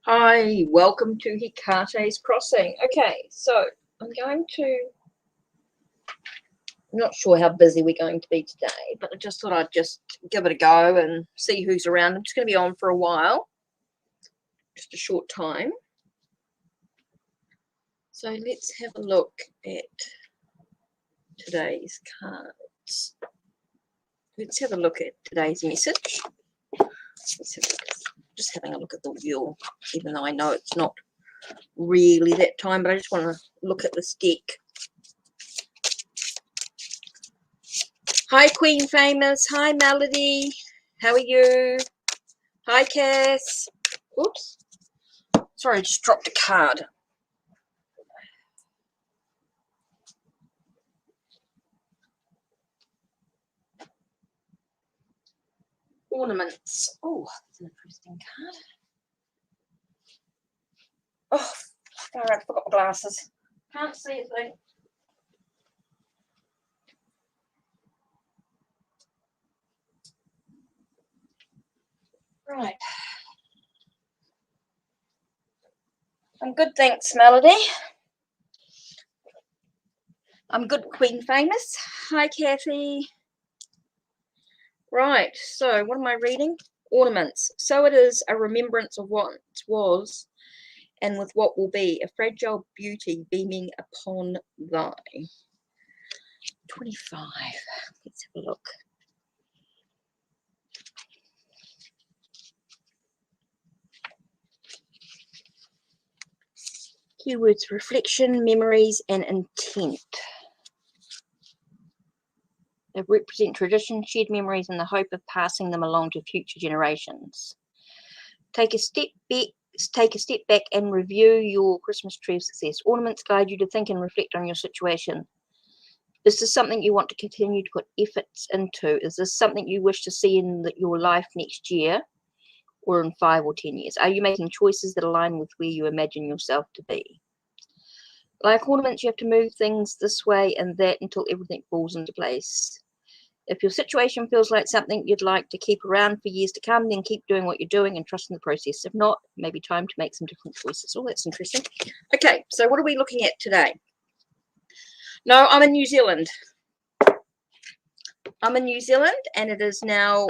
Hi, welcome to Hikate's Crossing. Okay, so I'm not sure how busy we're going to be today, but I just thought I'd just give it a go and see who's around. I'm just going to be on for a while, just a short time. So let's have a look at today's cards. Let's have a look at today's message. Just having a look at the wheel, even though I know it's not really that time, but I just want to look at this deck. Hi, Queen Famous. Hi, Melody. How are you? Hi, Cass. Oops. Sorry, I just dropped a card. Ornaments. Oh, that's an interesting card. Oh, all right, I forgot my glasses. Can't see a thing. Right. I'm good, thanks, Melody. I'm good, Queen Famous. Hi, Kathy. Right, so what am I reading? Ornaments. So it is a remembrance of what was and with what will be, a fragile beauty beaming upon thy. 25. Let's have a look. Keywords: reflection, memories, and intent. They represent tradition, shared memories, and the hope of passing them along to future generations. Take a step back and review your Christmas tree of success. Ornaments guide you to think and reflect on your situation. Is this something you want to continue to put efforts into? Is this something you wish to see in your life next year or in 5 or 10 years? Are you making choices that align with where you imagine yourself to be? Like ornaments, you have to move things this way and that until everything falls into place. If your situation feels like something you'd like to keep around for years to come, then keep doing what you're doing and trust in the process. If not, maybe time to make some different choices. Oh, that's interesting. Okay, so what are we looking at today? No, I'm in New Zealand. I'm in New Zealand, and it is now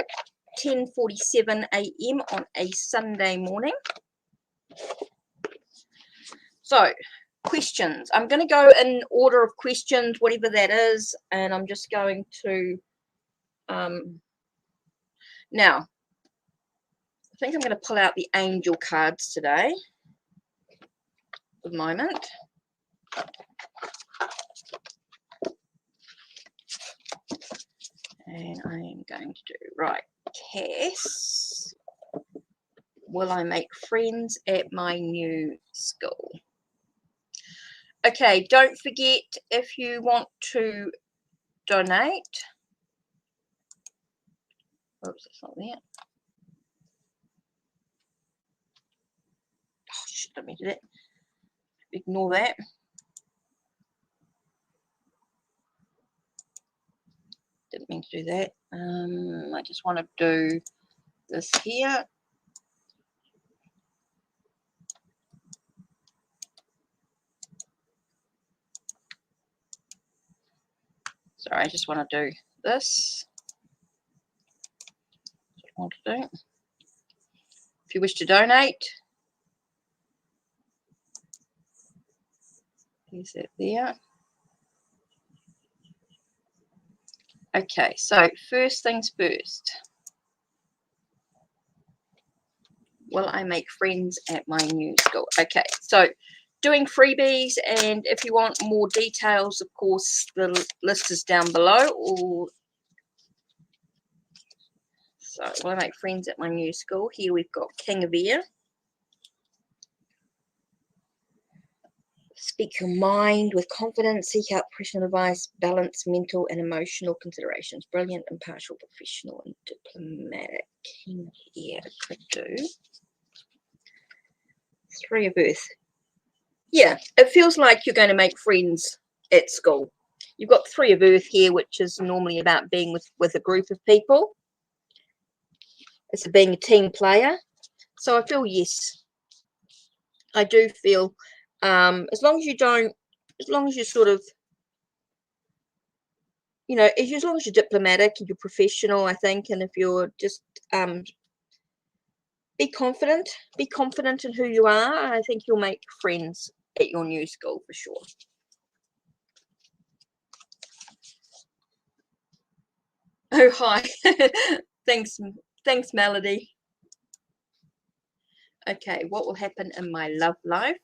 10:47 a.m. on a Sunday morning. So, questions. I'm going to go in order of questions, whatever that is, and I'm just going to now, I think I'm going to pull out the angel cards today for the moment. And I am going to do, right, Cass, will I make friends at my new school? Okay, don't forget, if you want to donate, oops, that's not there. Oh, shit, let me do that. Ignore that. Didn't mean to do that. I just want to do this here. Sorry, I just want to do this. That's what I want to do. If you wish to donate, is that there? Okay, so first things first. Will I make friends at my new school? Okay, so doing freebies, and if you want more details, of course, the list is down below. So, will I make friends at my new school? Here we've got King of Air. Speak your mind with confidence, seek out professional advice, balance mental and emotional considerations. Brilliant, impartial, professional, and diplomatic. King of Air could do. 3 of Earth. Yeah, it feels like you're going to make friends at school. You've got 3 of Earth here, which is normally about being with a group of people. It's being a team player. So I feel yes. I do feel as long as you don't, as long as you sort of, you know, as long as you're diplomatic and you're professional, I think, and if you're just be confident in who you are, I think you'll make friends at your new school for sure. Oh, hi. Thanks, Melody. Okay, what will happen in my love life?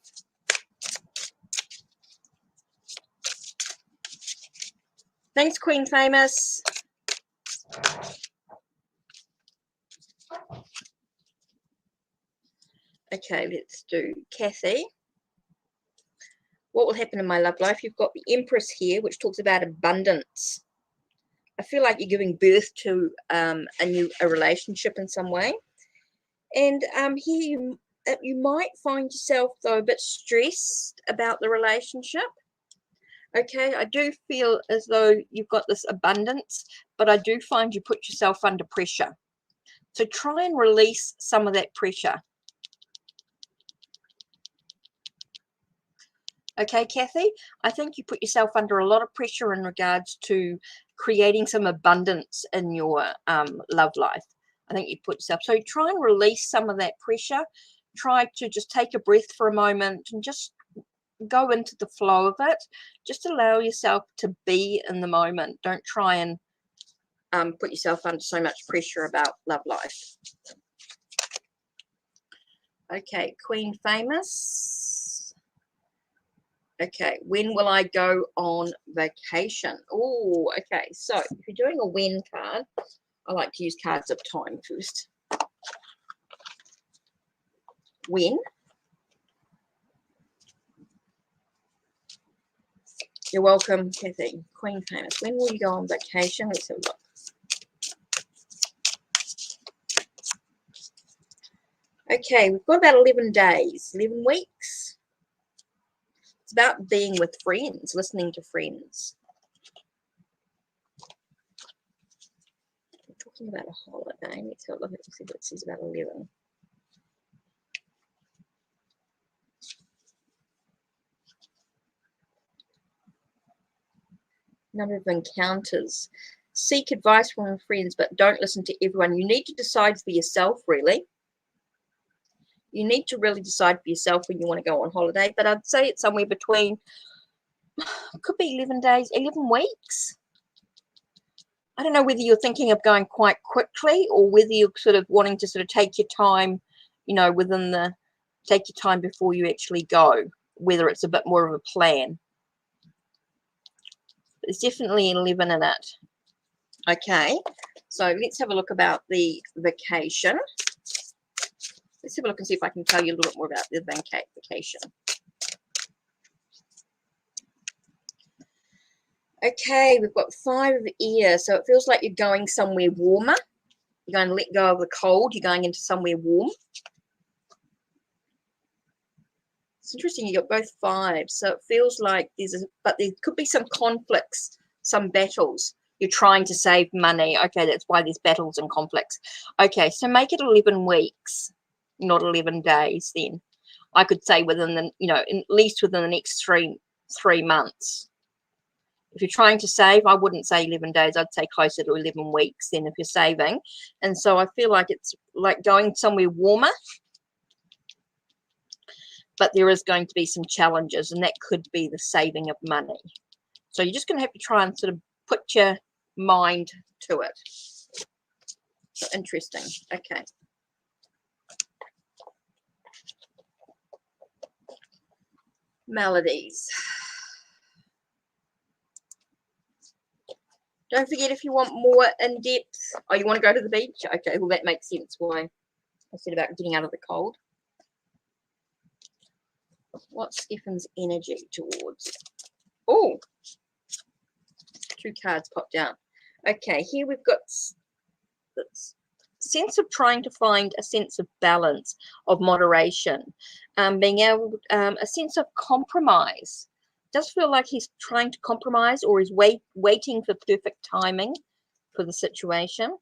Thanks, Queen Famous. Okay, let's do Kathy. What will happen in my love life? You've got the Empress here, which talks about abundance. I feel like you're giving birth to a relationship in some way. And here you might find yourself, though, a bit stressed about the relationship. Okay, I do feel as though you've got this abundance, but I do find you put yourself under pressure. So try and release some of that pressure. Okay, Kathy, I think you put yourself under a lot of pressure in regards to creating some abundance in your love life. I think you put yourself, so try and release some of that pressure. Try to just take a breath for a moment and just go into the flow of it. Just allow yourself to be in the moment. Don't try and put yourself under so much pressure about love life. Okay, Queen Famous. Okay, when will I go on vacation? Oh, okay, so if you're doing a when card, I like to use cards of time first. When? You're welcome, Kathy. Queen Famous. When will you go on vacation? Let's have a look. Okay, we've got about 11 days, 11 weeks. It's about being with friends, listening to friends. We're talking about a holiday. Let's have a look and see what it says about 11. Number of encounters. Seek advice from friends, but don't listen to everyone. You need to decide for yourself, really. You need to really decide for yourself when you want to go on holiday, but I'd say it's somewhere between, could be 11 days, 11 weeks. I don't know whether you're thinking of going quite quickly or whether you're sort of wanting to sort of take your time, you know, take your time before you actually go, whether it's a bit more of a plan. There's definitely 11 in it. Okay, so let's have a look about the vacation. Let's have a look and see if I can tell you a little bit more about the vacation. Okay, we've got 5 of air, so it feels like you're going somewhere warmer. You're going to let go of the cold. You're going into somewhere warm. It's interesting, you got both 5s, so it feels like but there could be some conflicts, some battles. You're trying to save money. Okay, that's why there's battles and conflicts. Okay, so make it 11 weeks, not 11 days then. I could say within the, you know, at least within the next three months. If you're trying to save, I wouldn't say 11 days. I'd say closer to 11 weeks then if you're saving. And so I feel like it's like going somewhere warmer. But there is going to be some challenges, and that could be the saving of money. So you're just going to have to try and sort of put your mind to it. So interesting. Okay. Melodies. Don't forget, if you want more in-depth, oh, you want to go to the beach? Okay, well, that makes sense why I said about getting out of the cold. What's Stefan's energy towards? Oh, 2 cards popped down. Okay, here we've got this sense of trying to find a sense of balance, of moderation, being able, a sense of compromise. Does feel like he's trying to compromise, or is waiting for perfect timing for the situation.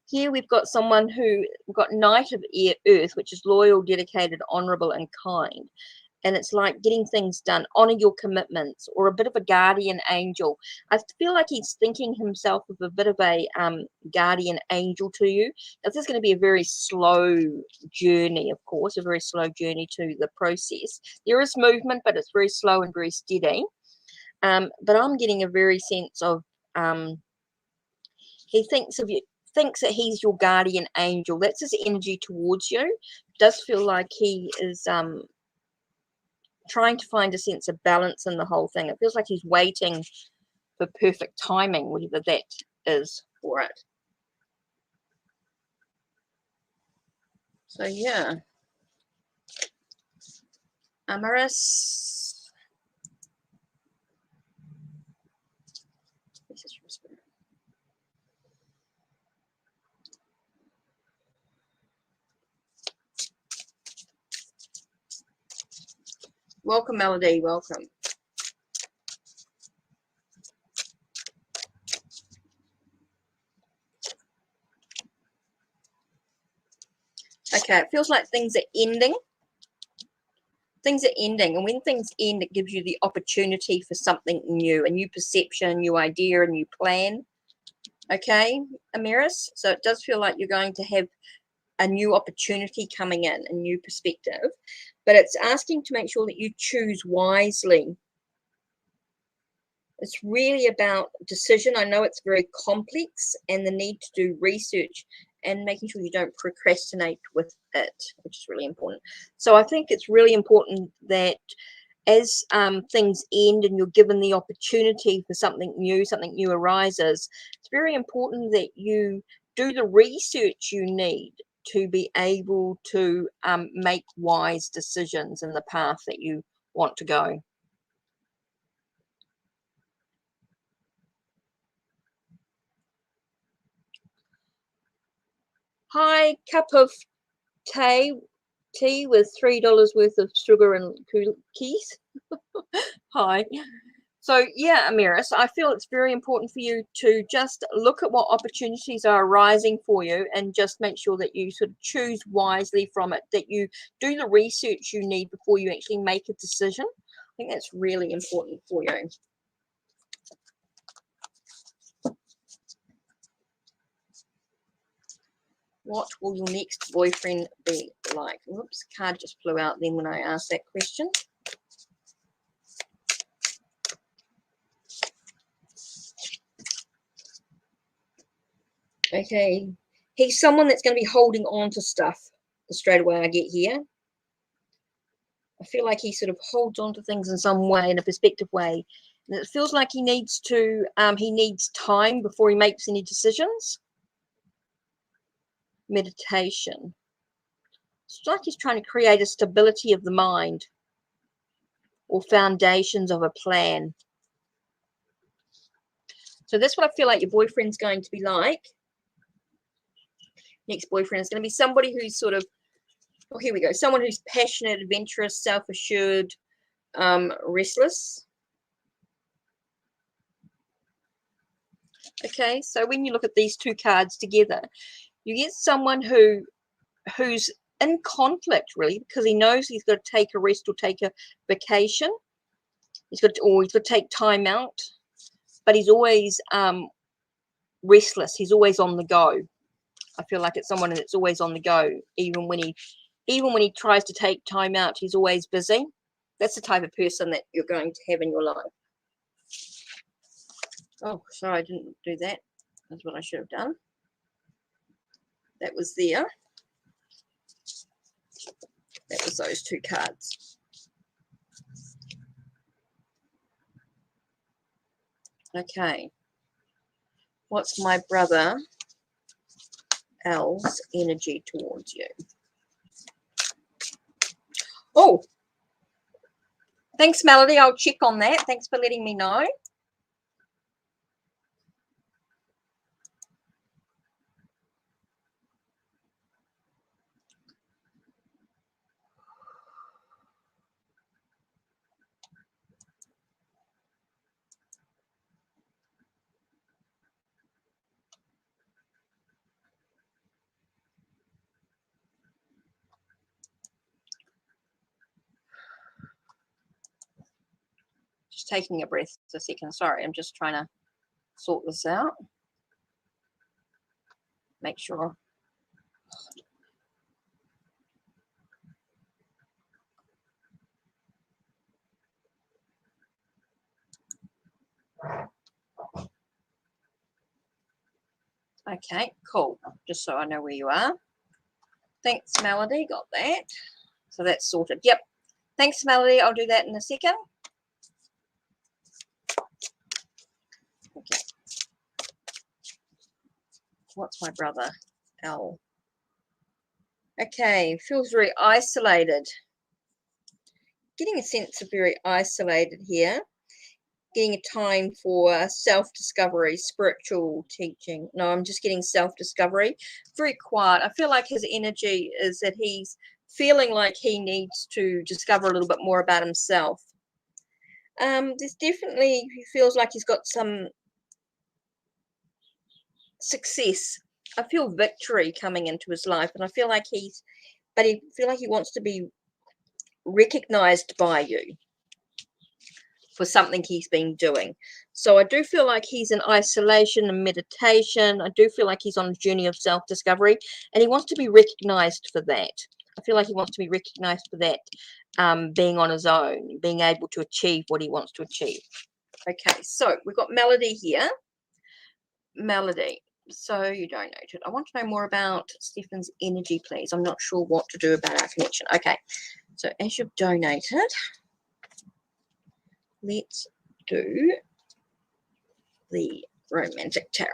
Here we've got someone who, we've got Knight of Earth, which is loyal, dedicated, honorable, and kind. And it's like getting things done, honor your commitments, or a bit of a guardian angel. I feel like he's thinking himself of a bit of a guardian angel to you. Now, this is going to be a very slow journey, of course, a very slow journey to the process. There is movement, but it's very slow and very steady. But I'm getting a very sense of he thinks of you, thinks that he's your guardian angel. That's his energy towards you. It does feel like he is trying to find a sense of balance in the whole thing. It feels like he's waiting for perfect timing, whatever that is for it. So yeah, Amaris. Welcome, Melody. Welcome. Okay, it feels like things are ending. Things are ending, and when things end, it gives you the opportunity for something new, a new perception, a new idea, a new plan. Okay, Amaris. So it does feel like you're going to have a new opportunity coming in, a new perspective, but it's asking to make sure that you choose wisely. It's really about decision. I know it's very complex, and the need to do research and making sure you don't procrastinate with it, which is really important. So I think it's really important that as things end and you're given the opportunity for something new arises, it's very important that you do the research you need to be able to make wise decisions in the path that you want to go. Hi, cup of tea with $3 worth of sugar and cookies. Hi. So yeah, Amaris, I feel it's very important for you to just look at what opportunities are arising for you and just make sure that you sort of choose wisely from it, that you do the research you need before you actually make a decision. I think that's really important for you. What will your next boyfriend be like? Whoops, card just flew out then when I asked that question. Okay, he's someone that's going to be holding on to stuff straight away I get here. I feel like he sort of holds on to things in some way, in a perspective way. And it feels like he needs to, he needs time before he makes any decisions. Meditation. It's like he's trying to create a stability of the mind or foundations of a plan. So that's what I feel like your boyfriend's going to be like. Next boyfriend is going to be somebody who's sort of, oh, here we go. Someone who's passionate, adventurous, self-assured, restless. Okay, so when you look at these two cards together, you get someone who's in conflict, really, because he knows he's got to take a rest or take a vacation. He's got to take time out, but he's always restless. He's always on the go. I feel like it's someone that's always on the go, even when he tries to take time out, he's always busy. That's the type of person that you're going to have in your life. Oh, sorry, I didn't do that. That's what I should have done. That was there. That was those two cards. Okay. What's my brother Al's energy towards you? Oh, thanks, Melody. I'll check on that. Thanks for letting me know. just taking a breath a second. Sorry, I'm just trying to sort this out. Make sure. Okay, cool. Just so I know where you are. Thanks, Melody. Got that. So that's sorted. Yep. Thanks, Melody. I'll do that in a second. Okay. What's my brother? L. Okay. Feels very isolated. Getting a sense of very isolated here. Getting a time for self-discovery, spiritual teaching. No, I'm just getting self-discovery. Very quiet. I feel like his energy is that he's feeling like he needs to discover a little bit more about himself. There's definitely, he feels like he's got some success. I feel victory coming into his life, and I feel like he wants to be recognized by you for something he's been doing. So I do feel like he's in isolation and meditation. I do feel like he's on a journey of self-discovery, and he wants to be recognized for that. I feel like he wants to be recognized for that, being on his own, being able to achieve what he wants to achieve. Okay, so we've got Melody here. Melody, so you donated. I want to know more about Stefan's energy, please. I'm not sure what to do about our connection. Okay, so as you've donated, let's do the romantic tarot.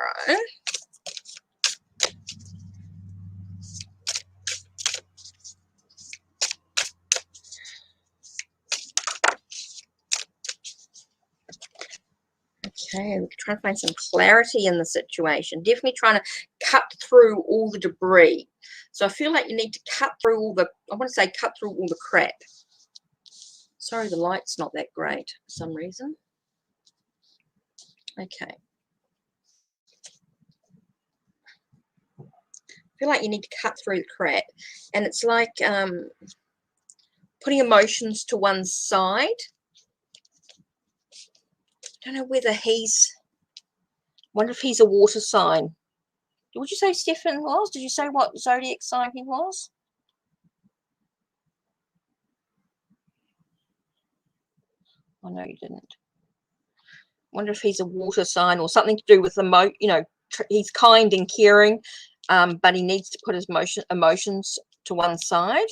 Okay, we're trying to find some clarity in the situation. Definitely trying to cut through all the debris. So I feel like you need to cut through all the, I want to say cut through all the crap. Sorry, the light's not that great for some reason. Okay. I feel like you need to cut through the crap. And it's like putting emotions to one side. I don't know whether he's, wonder if he's a water sign. Would you say Stefan was? Did you say what zodiac sign he was? Oh, no, you didn't. Wonder if he's a water sign or something to do with the he's kind and caring, but he needs to put his emotions to one side.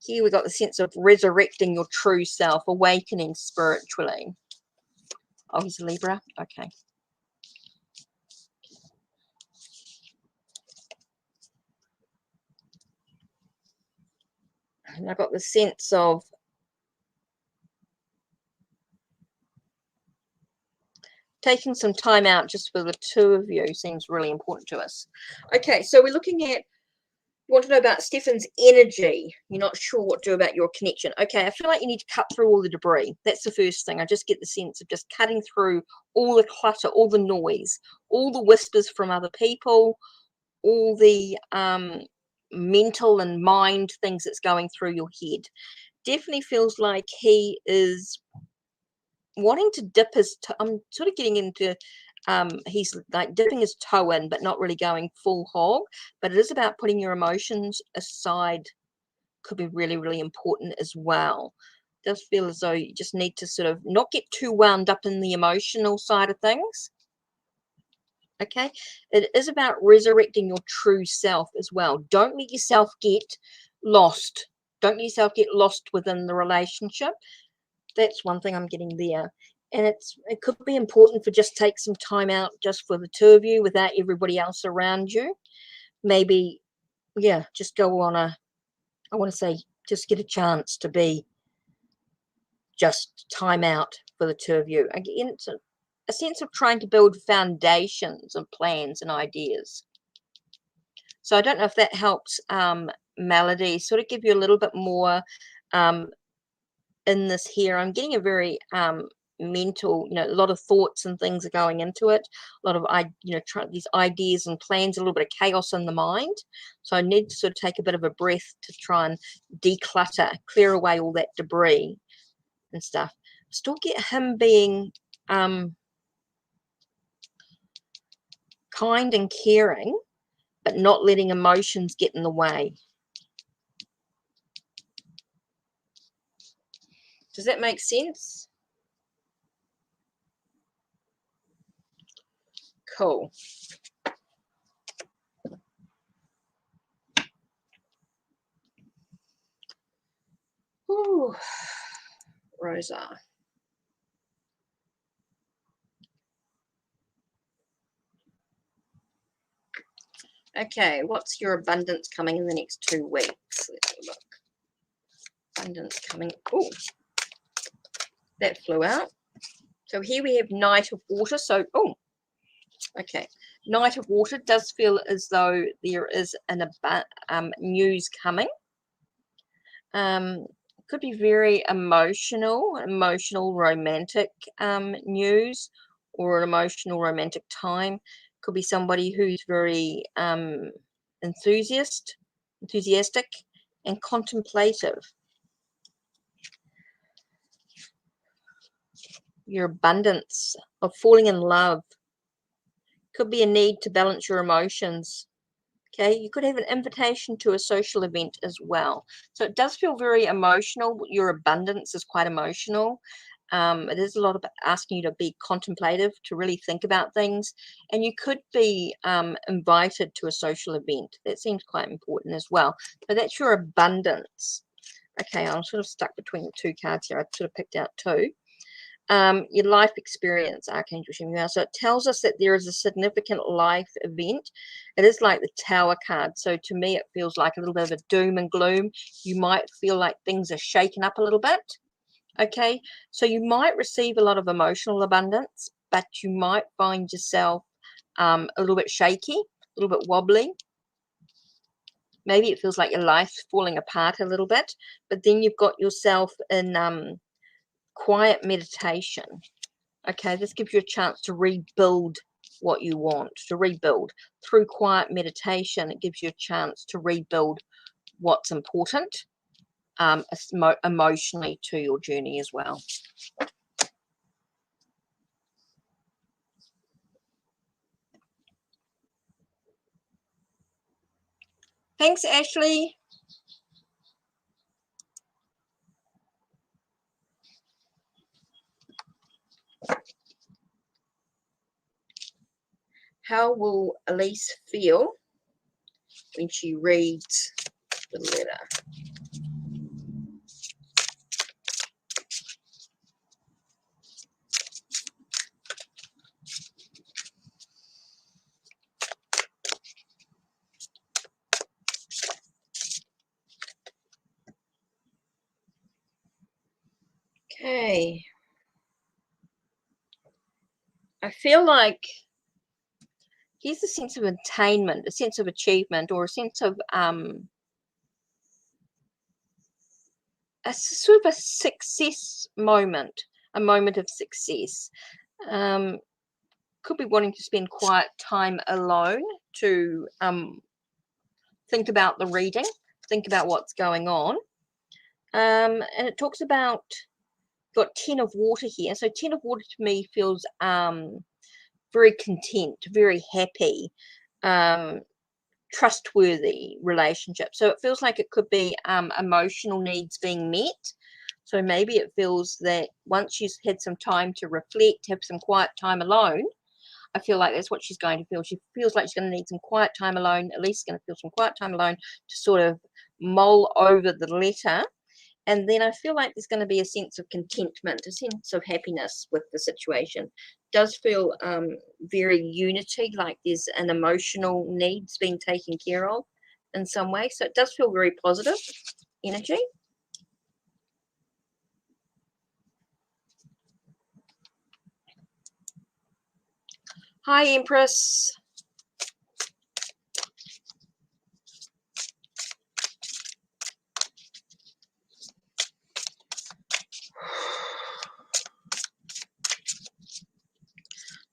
Here we got the sense of resurrecting your true self, awakening spiritually. Oh, he's a Libra. Okay. And I got the sense of taking some time out just for the two of you seems really important to us. Okay, so we're looking at, you want to know about Stefan's energy. You're not sure what to do about your connection. Okay, I feel like you need to cut through all the debris. That's the first thing. I just get the sense of just cutting through all the clutter, all the noise, all the whispers from other people, all the mental and mind things that's going through your head. Definitely feels like he is wanting to dip his toe. I'm sort of getting into he's like dipping his toe in but not really going full hog, but it is about putting your emotions aside. Could be really, really important as well. Does feel as though you just need to sort of not get too wound up in the emotional side of things. Okay, it is about resurrecting your true self as well. Don't let yourself get lost. Don't let yourself get lost within the relationship. That's one thing I'm getting there. And it could be important for just take some time out just for the two of you without everybody else around you. Maybe, yeah, just go on I want to say, just get a chance to be just time out for the two of you. Again, it's a sense of trying to build foundations and plans and ideas. So I don't know if that helps, Melody, sort of give you a little bit more in this here. I'm getting a very mental, a lot of thoughts and things are going into it. A lot of these ideas and plans, a little bit of chaos in the mind. So I need to sort of take a bit of a breath to try and declutter, clear away all that debris, and stuff. Still get him being kind and caring, but not letting emotions get in the way. Does that make sense? Cool. Ooh, Rosa. Okay, what's your abundance coming in the next 2 weeks? Let's have a look. Abundance coming. Oh, that flew out. So here we have Knight of Water. So, oh, okay. Knight of Water does feel as though there is an news coming. Could be very emotional, romantic news, or an emotional, romantic time. Could be somebody who's very enthusiastic and contemplative. Your abundance of falling in love. Could be a need to balance your emotions. Okay, you could have an invitation to a social event as well. So it does feel very emotional. Your abundance is quite emotional. It is a lot about asking you to be contemplative, to really think about things. And you could be invited to a social event. That seems quite important as well. So that's your abundance. Okay, I'm sort of stuck between the 2 cards here. I sort of picked out 2. Your life experience, Archangel Shimura. So it tells us that there is a significant life event. It is like the Tower card. So to me, it feels like a little bit of a doom and gloom. You might feel like things are shaken up a little bit. Okay, so you might receive a lot of emotional abundance, but you might find yourself a little bit shaky, a little bit wobbly. Maybe it feels like your life's falling apart a little bit, but then you've got yourself in quiet meditation. Okay, this gives you a chance to rebuild what you want, to rebuild. Through quiet meditation, it gives you a chance to rebuild what's important emotionally to your journey as well. Thanks, Ashley. How will Elise feel when she reads the letter? Okay. I feel like here's a sense of attainment, a sense of achievement, or a sense of a sort of a success moment, a moment of success. Could be wanting to spend quiet time alone to think about the reading, think about what's going on. And it talks about, got 10 of water here. So 10 of water to me feels very content, very happy, trustworthy relationship. So it feels like it could be emotional needs being met. So maybe it feels that once she's had some time to reflect, have some quiet time alone, I feel like that's what she's going to feel. She feels like she's going to need some quiet time alone. At least going to feel some quiet time alone to sort of mull over the letter. And then I feel like there's going to be a sense of contentment, a sense of happiness with the situation. It does feel very unity, like there's an emotional needs being taken care of in some way. So it does feel very positive energy. Hi, Empress.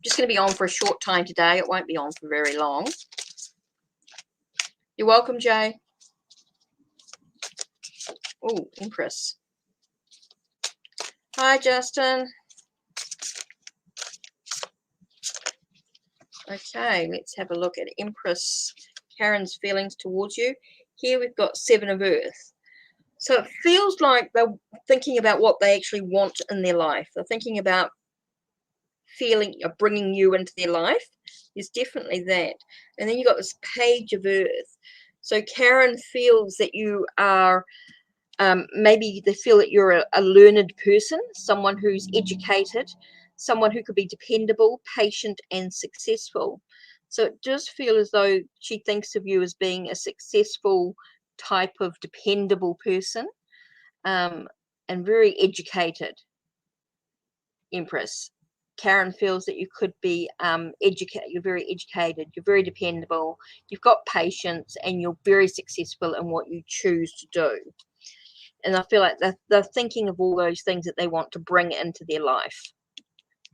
Just going to be on for a short time today. It won't be on for very long. You're welcome, Jay. Oh, Empress. Hi, Justin. Okay, let's have a look at Empress Karen's feelings towards you. Here we've got Seven of Earth. So it feels like they're thinking about what they actually want in their life. They're thinking about feeling of bringing you into their life. There's definitely that. And then you got this Page of Earth. So Karen feels that you are, maybe they feel that you're a learned person, someone who's educated, someone who could be dependable, patient, and successful. So it does feel as though she thinks of you as being a successful type of dependable person, and very educated, Empress. Karen feels that you could be educated. You're very educated. You're very dependable. You've got patience, and you're very successful in what you choose to do. And I feel like they're thinking of all those things that they want to bring into their life,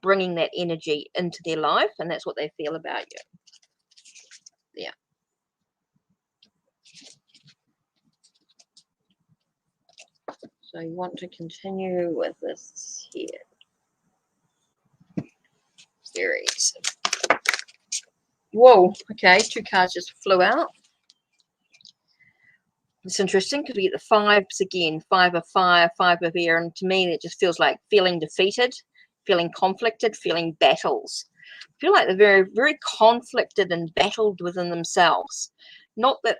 bringing that energy into their life, and that's what they feel about you. Yeah. So you want to continue with this here. Series. Whoa, okay, 2 cards just flew out. It's interesting because we get the 5s again, 5 of fire, 5 of air, and to me it just feels like feeling defeated, feeling conflicted, feeling battles. I feel like they're very, very conflicted and battled within themselves. Not that,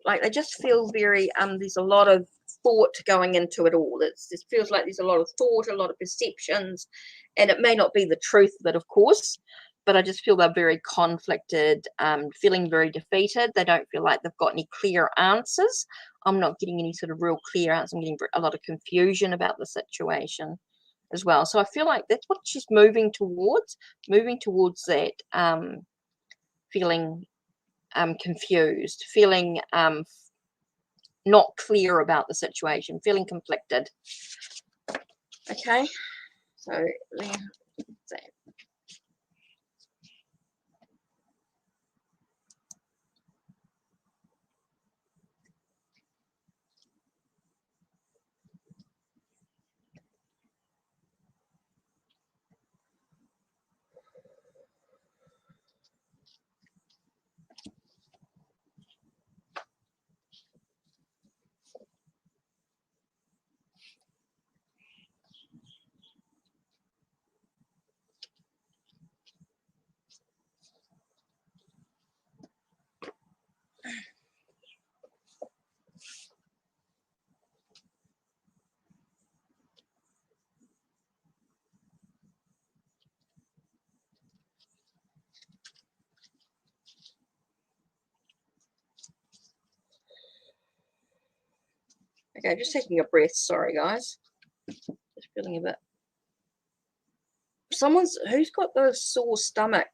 like, they just feel very, there's a lot of thought going into it all. It feels like there's a lot of thought, a lot of perceptions, and it may not be the truth of it, of course, but I just feel they're very conflicted, feeling very defeated. They don't feel like they've got any clear answers. I'm not getting any sort of real clear answers. I'm getting a lot of confusion about the situation as well. So I feel like that's what she's moving towards that, feeling confused, feeling not clear about the situation, feeling conflicted. Okay, so let's see. Okay, just taking a breath. Sorry, guys. Just feeling a bit. Who's got the sore stomach?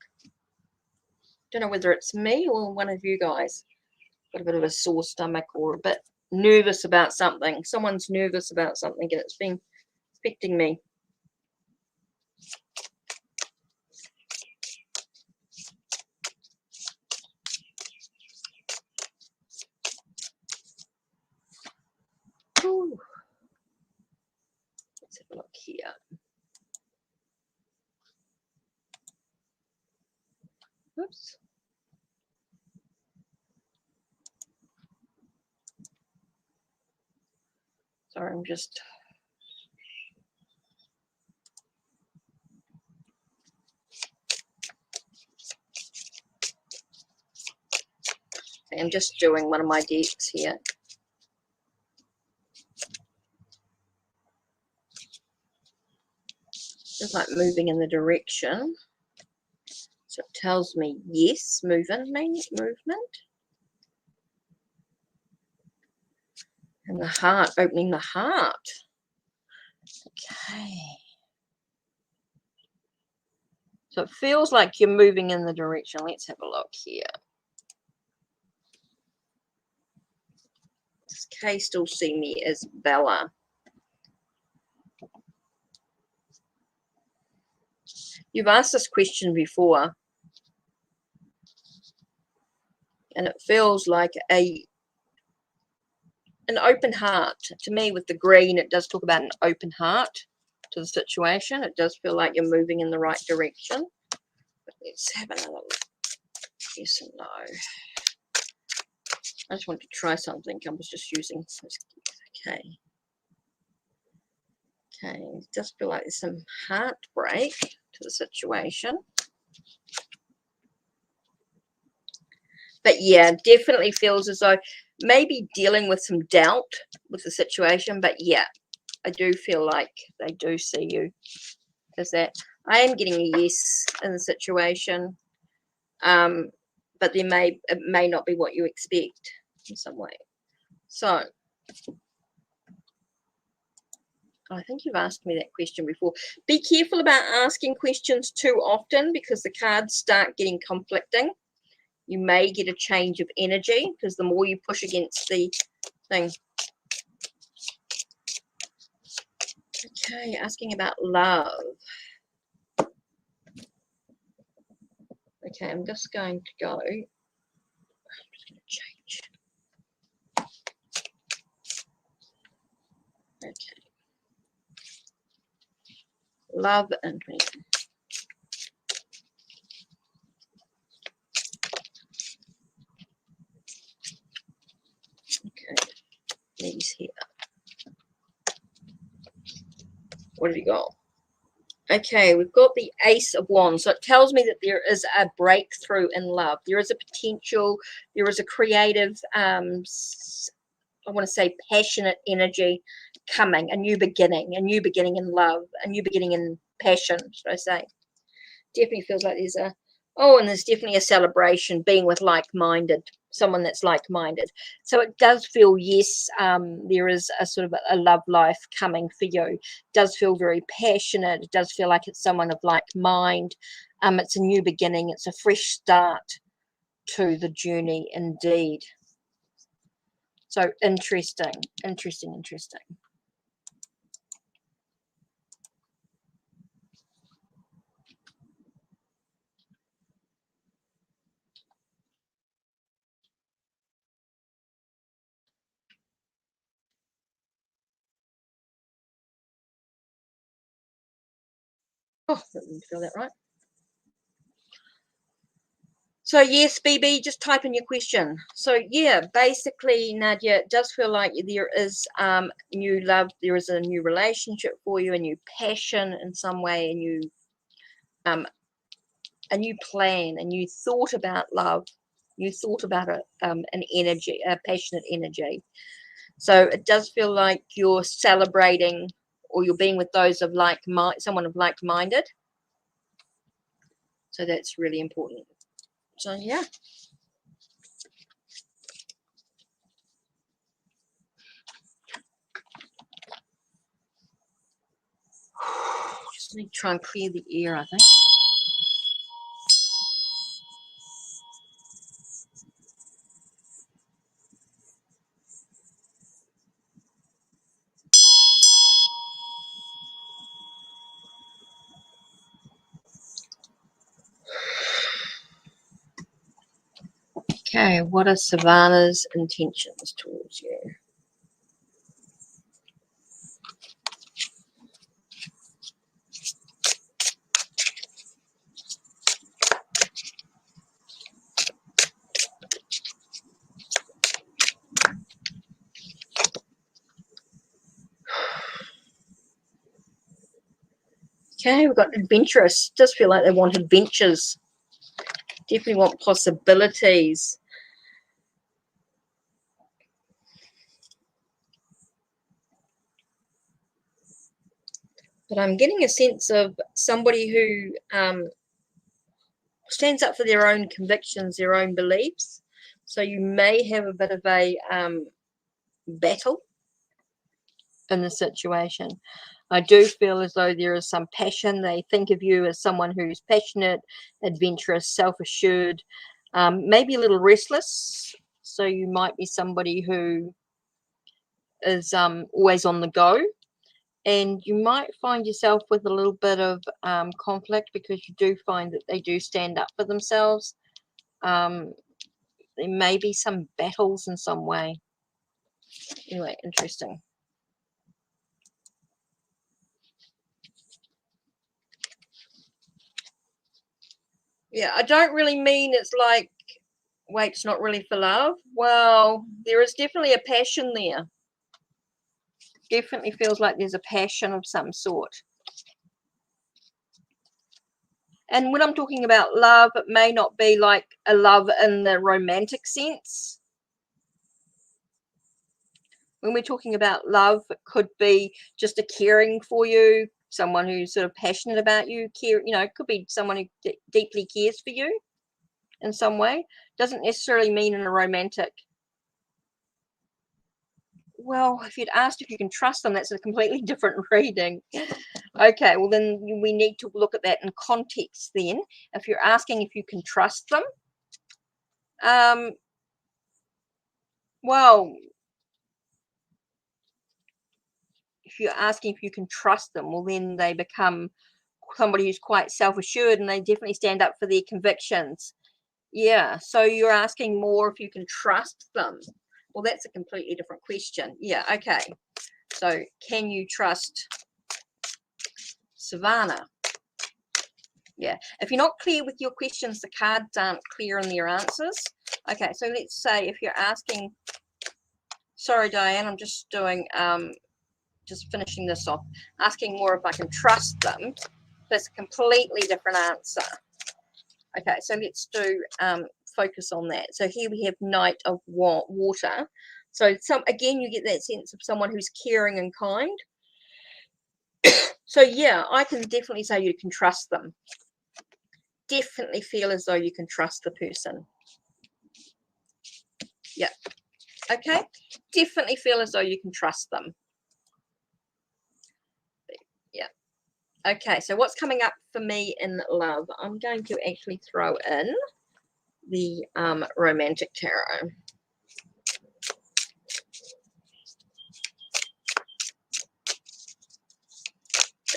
Don't know whether it's me or one of you guys. Got a bit of a sore stomach or a bit nervous about something. Someone's nervous about something and it's been affecting me. Ooh. Let's have a look here. Oops. Sorry, I'm just... I'm just doing one of my decks here. Just like moving in the direction. So it tells me yes, movement. And the heart, opening the heart. Okay. So it feels like you're moving in the direction. Let's have a look here. Does Kay still see me as Bella? You've asked this question before. And it feels like an open heart. To me, with the green, it does talk about an open heart to the situation. It does feel like you're moving in the right direction. But let's have another look. Yes and no. I just want to try something. I was just using this. Okay. Okay. It does feel like there's some heartbreak to the situation. But yeah, definitely feels as though maybe dealing with some doubt with the situation. But yeah, I do feel like they do see you as that. I am getting a yes in the situation. But it may not be what you expect in some way. So I think you've asked me that question before. Be careful about asking questions too often because the cards start getting conflicting. You may get a change of energy because the more you push against the thing. Okay, asking about love. Okay, I'm just going to go. I'm just going to change. Okay. Love and me. Okay, these here. What have you got? Okay, we've got the Ace of Wands. So it tells me that there is a breakthrough in love. There is a potential, there is a creative, I want to say passionate energy coming, a new beginning in love, a new beginning in passion, should I say. Definitely feels like there's a, oh, and there's definitely a celebration being with like-minded, someone that's like-minded. So it does feel, yes, there is a sort of a love life coming for you. It does feel very passionate. It does feel like it's someone of like mind. It's a new beginning. It's a fresh start to the journey indeed. So interesting. Oh, didn't feel that right. So yes, BB, just type in your question. So yeah, basically, Nadia, it does feel like there is new love, there is a new relationship for you, a new passion in some way, a new plan, and you thought about love, you thought about an energy, a passionate energy. So it does feel like you're celebrating, or you're being with those of someone of like-minded. So that's really important. So yeah. Just need to try and clear the air, I think. Okay, what are Savannah's intentions towards you? Okay, we've got adventurous. Does feel like they want adventures. Definitely want possibilities. But I'm getting a sense of somebody who stands up for their own convictions, their own beliefs. So you may have a bit of a battle in the situation. I do feel as though there is some passion. They think of you as someone who's passionate, adventurous, self-assured, maybe a little restless. So you might be somebody who is always on the go. And you might find yourself with a little bit of conflict because you do find that they do stand up for themselves. There may be some battles in some way. Anyway, interesting. Yeah, I don't really mean it's like, wait, it's not really for love. Well, there is definitely a passion there. Definitely feels like there's a passion of some sort. And when I'm talking about love, it may not be like a love in the romantic sense. When we're talking about love, it could be just a caring for you, someone who's sort of passionate about you, care, you know, it could be someone who deeply cares for you in some way. Doesn't necessarily mean in a romantic. Well, if you'd asked if you can trust them, that's a completely different reading. Okay, well then we need to look at that in context then. If you're asking if you can trust them, well, if you're asking if you can trust them, well then they become somebody who's quite self-assured and they definitely stand up for their convictions. Yeah, so you're asking more if you can trust them. Well, that's a completely different question. Yeah, okay. So can you trust Savannah? Yeah, if you're not clear with your questions, the cards aren't clear in their answers. Okay, so let's say if you're asking, sorry Diane, I'm just doing just finishing this off, asking more if I can trust them. That's a completely different answer. Okay, so let's do focus on that. So here we have Knight of Water. So again, you get that sense of someone who's caring and kind. So yeah, I can definitely say you can trust them. Definitely feel as though you can trust the person. Yeah. Okay. Definitely feel as though you can trust them. Yeah. Okay. So what's coming up for me in love? I'm going to actually throw in the romantic tarot.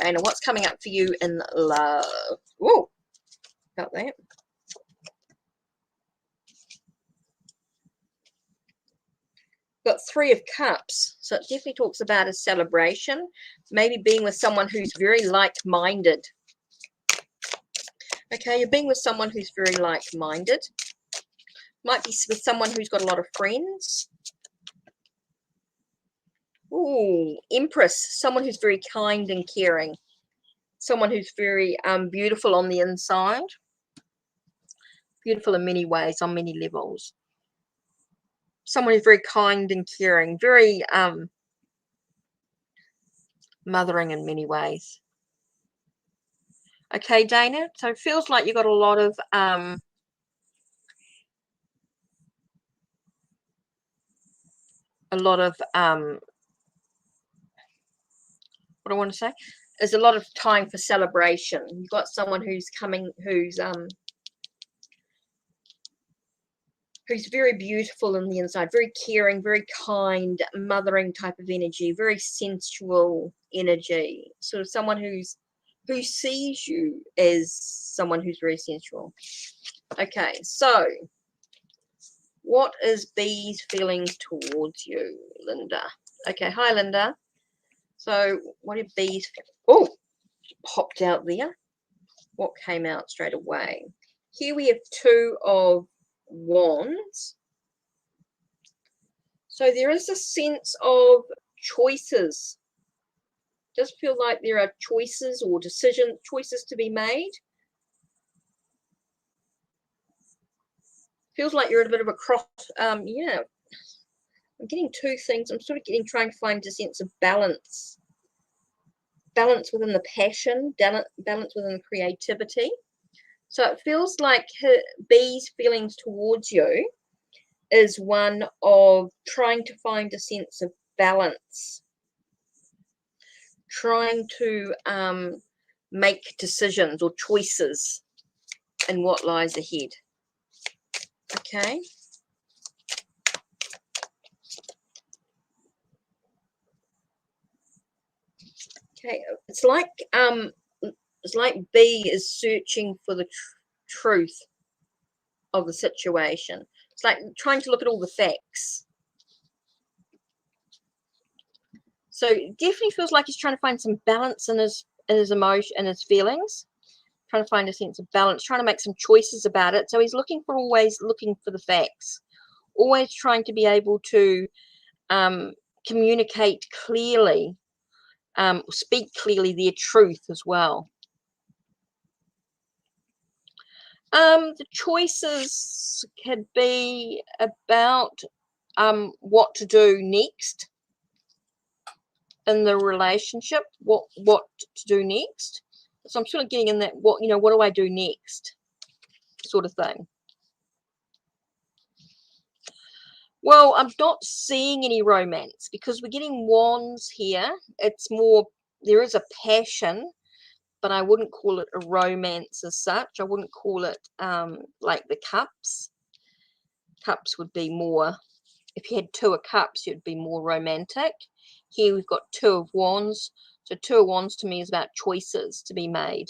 Dana, what's coming up for you in love? Whoa. Got that. Got Three of Cups, so it definitely talks about a celebration, maybe being with someone who's very like-minded. Okay, you're being with someone who's very like-minded. Might be with someone who's got a lot of friends. Ooh, Empress, someone who's very kind and caring. Someone who's very beautiful on the inside. Beautiful in many ways, on many levels. Someone who's very kind and caring, very mothering in many ways. Okay, Dana, so it feels like you've got a lot of what I want to say is a lot of time for celebration. You've got someone who's coming, who's very beautiful on the inside, very caring, very kind, mothering type of energy, very sensual energy, sort of someone who sees you as someone who's very sensual. Okay, so what is B's feelings towards you, Linda? Okay, hi Linda. So what are B's, oh, popped out there. What came out straight away? Here we have Two of Wands. So there is a sense of choices. Does feel like there are choices or choices to be made. Feels like you're at a bit of a cross. Yeah, I'm getting two things. I'm sort of trying to find a sense of balance. Balance within the passion, balance within the creativity. So it feels like B's feelings towards you is one of trying to find a sense of balance, trying to make decisions or choices in what lies ahead. Okay. Okay, it's like B is searching for the truth of the situation. It's like trying to look at all the facts. So it definitely feels like he's trying to find some balance in his emotion and his feelings, trying to find a sense of balance, trying to make some choices about it. So he's always looking for the facts, always trying to be able to communicate clearly, speak clearly their truth as well. The choices could be about what to do next in the relationship, what to do next. So I'm sort of getting in that, what do I do next sort of thing. Well, I'm not seeing any romance because we're getting wands here. It's more, there is a passion, but I wouldn't call it a romance as such. I wouldn't call it like the cups. Cups would be more, if you had 2 of cups, you'd be more romantic. Here we've got 2 of wands. So 2 of wands to me is about choices to be made,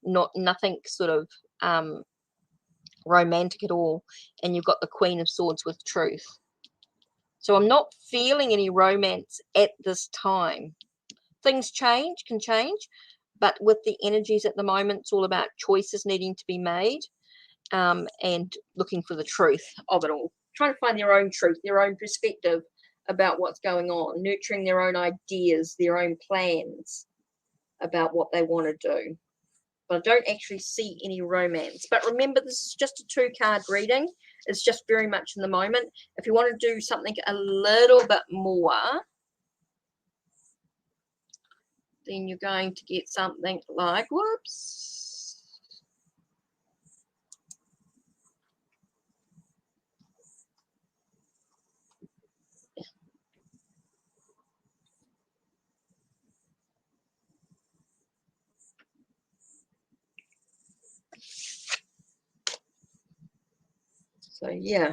nothing sort of romantic at all. And you've got the Queen of Swords with truth. So I'm not feeling any romance at this time. Things can change, but with the energies at the moment, it's all about choices needing to be made, and looking for the truth of it all. Trying to find their own truth, their own perspective about what's going on, nurturing their own ideas, their own plans about what they want to do. But I don't actually see any romance. But remember, this is just a 2-card reading. It's just very much in the moment. If you want to do something a little bit more, then you're going to get something like, whoops. So, yeah.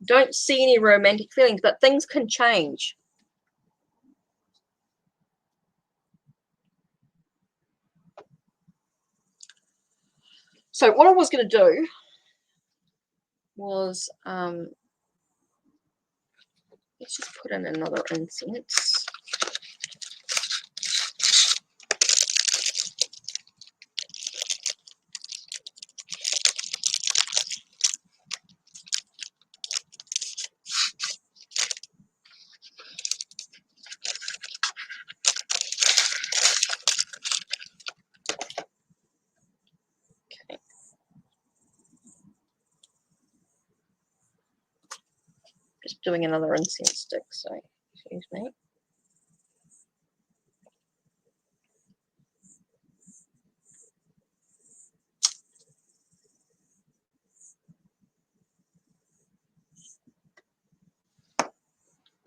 Don't see any romantic feelings, but things can change. So what I was going to do was, let's just put in another incense. Okay. Just doing another incense stick, so excuse me.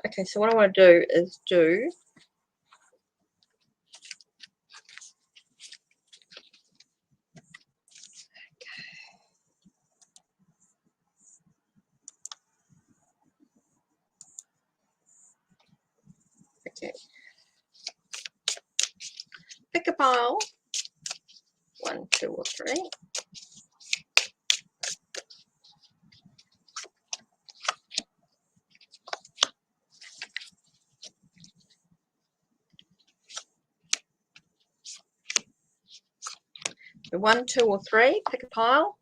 Okay, so what I want to do is do okay. Pick a pile. 1, 2, or 3. So 1, 2, or 3. Pick a pile.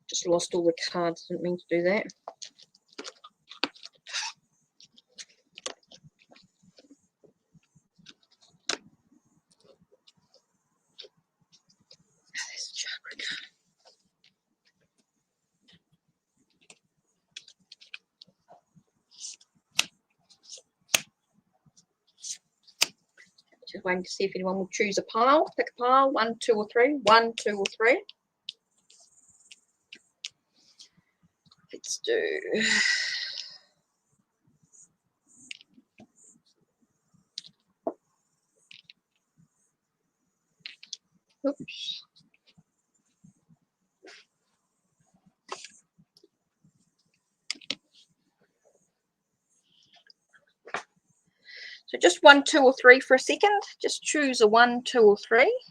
Just lost all the cards. Didn't mean to do that. There's a chakra card. Just waiting to see if anyone will choose a pile. Pick a pile. 1, 2, or 3. 1, 2, or 3. Let's do. Oops. just 1, 2, or 3 for a second. Just choose a 1, 2, or 3.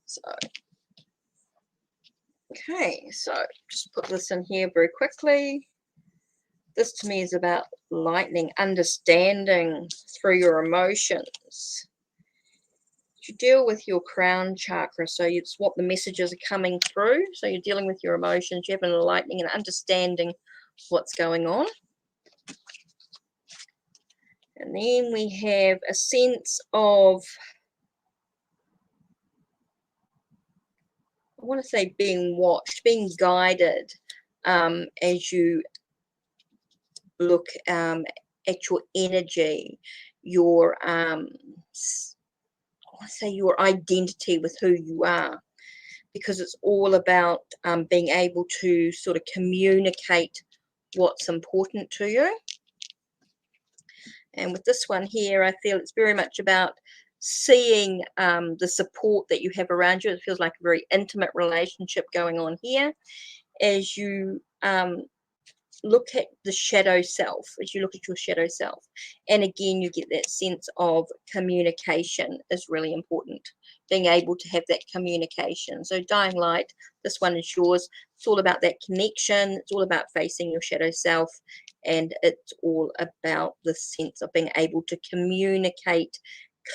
So, okay, so just put this in here very quickly. This to me is about lightning, understanding through your emotions. You deal with your crown chakra, so it's what the messages are coming through. So you're dealing with your emotions, you're having a lightning and understanding what's going on. And then we have a sense of, I want to say being watched, being guided as you look at your energy, your I want to say your identity with who you are, because it's all about being able to sort of communicate what's important to you. And with this one here, I feel it's very much about seeing the support that you have around you. It feels like a very intimate relationship going on here as you look at the shadow self, as you look at your shadow self. And again, you get that sense of communication is really important, being able to have that communication. So dying light, this one is yours. It's all about that connection. It's all about facing your shadow self, and it's all about the sense of being able to communicate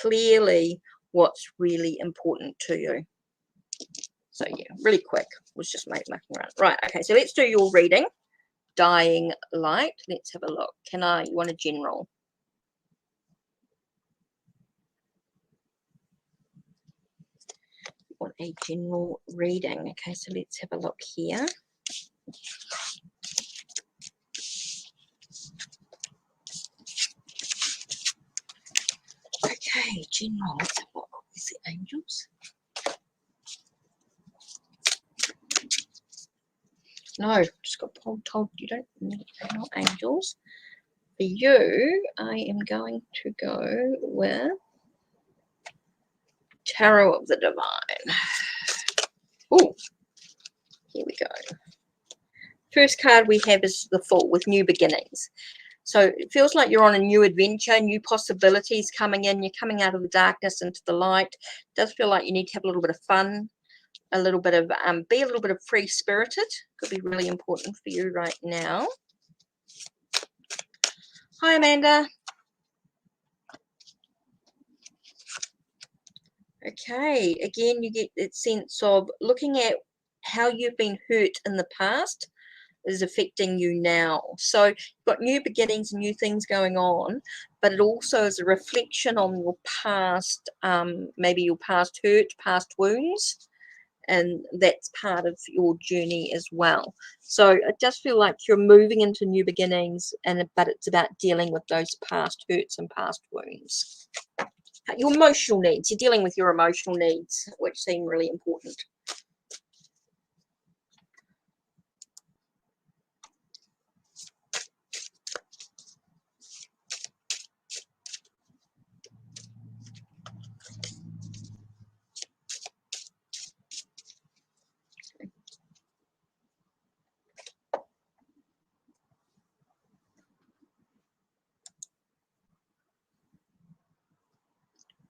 clearly what's really important to you. So yeah, really quick, was just making around. Right, okay, so let's do your reading. Dying light. Let's have a look. You want a general? You want a general reading. Okay, so let's have a look here. Okay, general. Let's have a look. Is it angels? No, just got told you don't need not angels. For you, I am going to go with Tarot of the Divine. Oh, here we go. First card we have is the Fool with new beginnings. So it feels like you're on a new adventure, new possibilities coming in. You're coming out of the darkness into the light. It does feel like you need to have a little bit of fun, a little bit of, be a little bit of free-spirited. Could be really important for you right now. Hi, Amanda. Okay, again, you get that sense of looking at how you've been hurt in the past is affecting you now. So you've got new beginnings and new things going on, but it also is a reflection on your past, maybe your past hurt, past wounds, and that's part of your journey as well. So it does feel like you're moving into new beginnings, but it's about dealing with those past hurts and past wounds. Your emotional needs, you're dealing with your emotional needs, which seem really important.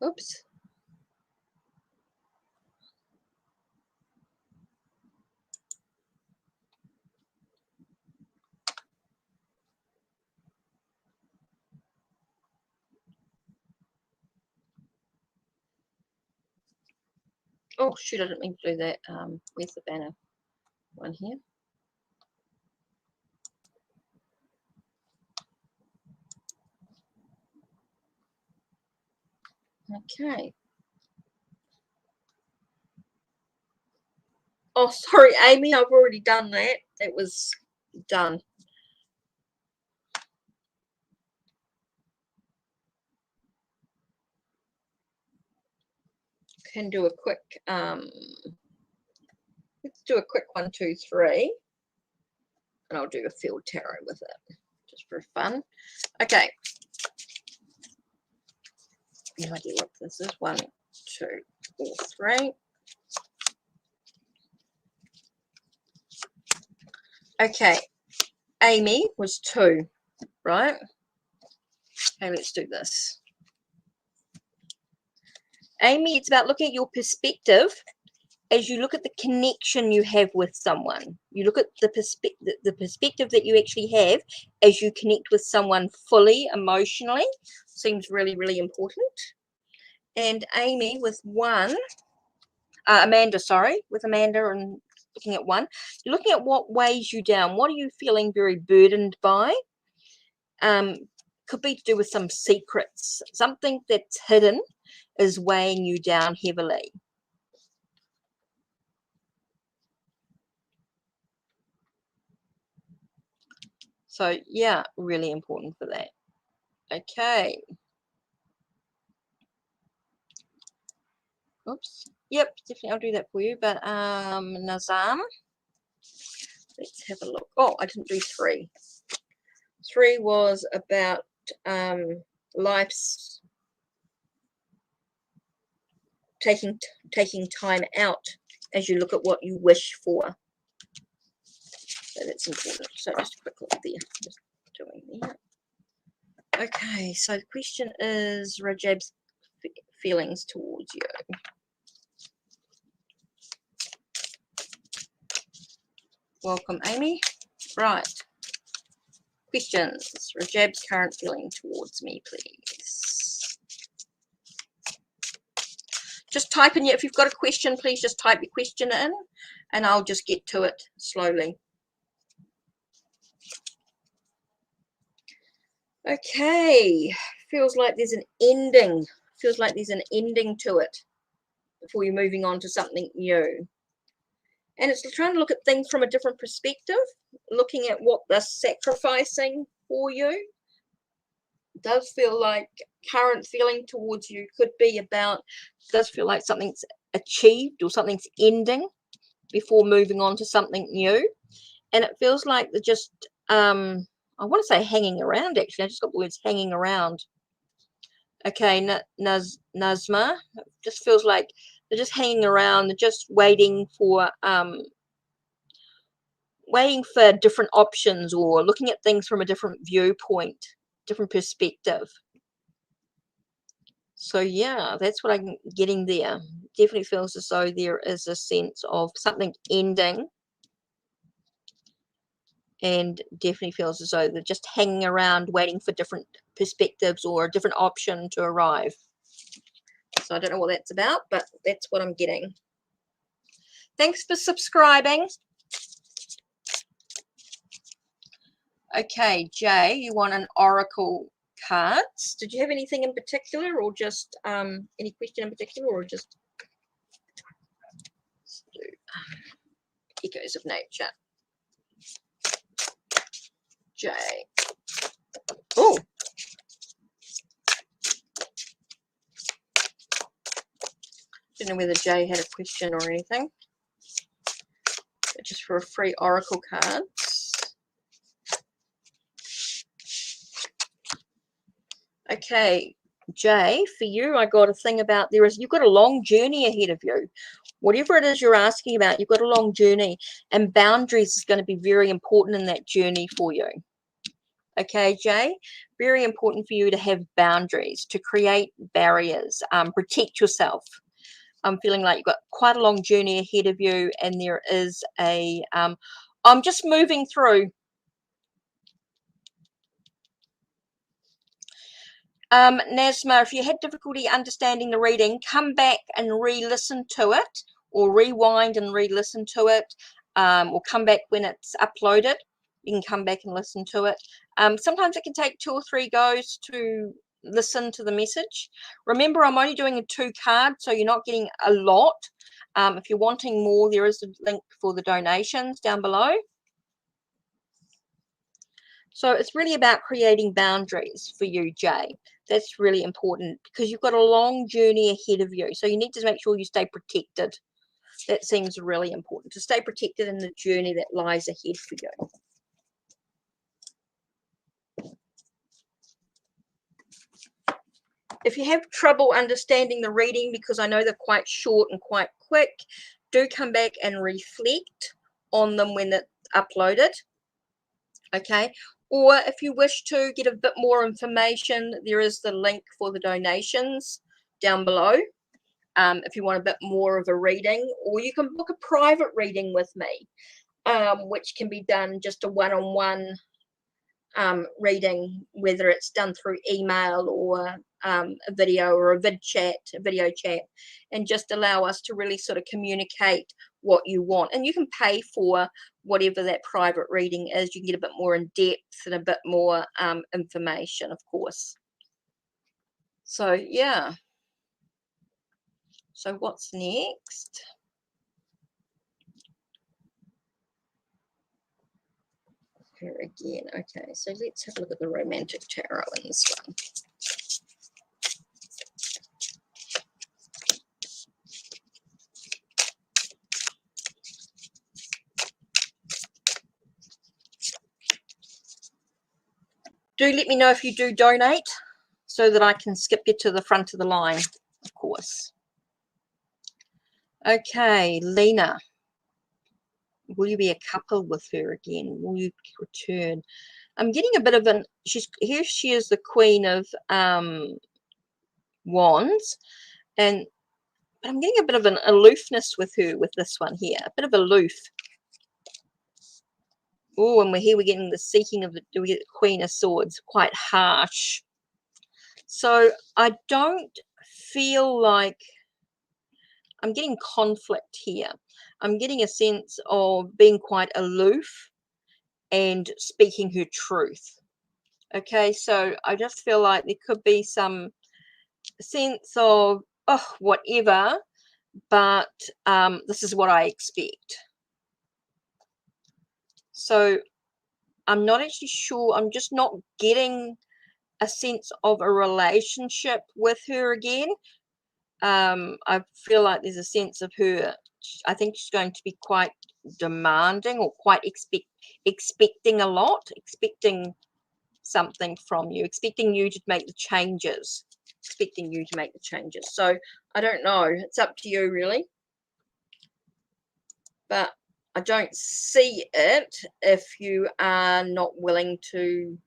Oops. Oh, shoot, I didn't mean to do that. Where's the banner? One here. Okay. Oh, sorry, Amy, I've already done that. It was done. Can do a quick, let's do a quick 1, 2, 3. And I'll do a field tarot with it, just for fun. Okay. No idea what this is. 1, 2, or 3. Okay, Amy was 2, right? Okay, let's do this. Amy, it's about looking at your perspective as you look at the connection you have with someone. You look at the perspective that you actually have as you connect with someone fully, emotionally. Seems really, really important. And Amy with 1, Amanda, sorry, with Amanda and looking at 1, you're looking at what weighs you down. What are you feeling very burdened by? Could be to do with some secrets. Something that's hidden is weighing you down heavily. So yeah, really important for that. Okay. Oops. Yep, definitely I'll do that for you. But Nazam, let's have a look. Oh, I didn't do 3. 3 was about life's taking time out as you look at what you wish for. So that's important. So just a quick look there. Just doing that. Okay, so the question is Rajab's feelings towards you. Welcome, Amy. Right. Questions. Rajab's current feeling towards me, please. Just type in, if you've got a question, please just type your question in and I'll just get to it slowly. Okay, feels like there's an ending. Feels like there's an ending to it before you're moving on to something new. And it's trying to look at things from a different perspective, looking at what they're sacrificing for you. It does feel like current feeling towards you could be about, does feel like something's achieved or something's ending before moving on to something new. And it feels like they're just, I want to say hanging around, actually. I just got the words hanging around. Okay, Nazma, it just feels like they're just hanging around. They're just waiting for different options or looking at things from a different viewpoint, different perspective. So yeah, that's what I'm getting there. Definitely feels as though there is a sense of something ending, and definitely feels as though they're just hanging around waiting for different perspectives or a different option to arrive. So I don't know what that's about, but that's what I'm getting. Thanks for subscribing. Okay, Jay, you want an oracle cards? Did you have anything in particular, or just any question in particular, or just echoes of nature? Jay. Oh. Don't know whether Jay had a question or anything. But just for a free oracle cards. Okay, Jay, for you, I got a thing about you've got a long journey ahead of you. Whatever it is you're asking about, you've got a long journey, and boundaries is going to be very important in that journey for you. Okay, Jay, very important for you to have boundaries, to create barriers, protect yourself. I'm feeling like you've got quite a long journey ahead of you, and there is a, I'm just moving through. Nazma, if you had difficulty understanding the reading, come back and re-listen to it, or rewind and re-listen to it, or come back when it's uploaded. You can come back and listen to it. Sometimes it can take 2 or 3 goes to listen to the message. Remember, I'm only doing a 2 card, so you're not getting a lot. If you're wanting more, there is a link for the donations down below. So it's really about creating boundaries for you, Jay. That's really important because you've got a long journey ahead of you. So you need to make sure you stay protected. That seems really important, to stay protected in the journey that lies ahead for you. If you have trouble understanding the reading, because I know they're quite short and quite quick, do come back and reflect on them when uploaded. Okay, or if you wish to get a bit more information, there is the link for the donations down below. If you want a bit more of a reading, or you can book a private reading with me, which can be done just a one-on-one reading, whether it's done through email or a video or a video chat, and just allow us to really sort of communicate what you want. And you can pay for whatever that private reading is. You can get a bit more in depth and a bit more information, of course. So yeah, so what's next? Here again. Okay, so let's have a look at the romantic tarot in this one. Do let me know if you do donate, so that I can skip you to the front of the line, of course. Okay, Lena. Will you be a couple with her again? Will you return? I'm getting a bit of an, here she is, the Queen of Wands, but I'm getting a bit of an aloofness with her with this one here, a bit of aloof. Oh, and we're getting the seeking of we get the Queen of Swords, quite harsh. So I don't feel like, I'm getting conflict here. I'm getting a sense of being quite aloof and speaking her truth. Okay, so I just feel like there could be some sense of, oh, whatever, but this is what I expect. So I'm not actually sure. I'm just not getting a sense of a relationship with her again. I feel like there's a sense of her, I think she's going to be quite demanding, or quite expecting a lot, expecting something from you, expecting you to make the changes, So I don't know, it's up to you really, but I don't see it if you are not willing to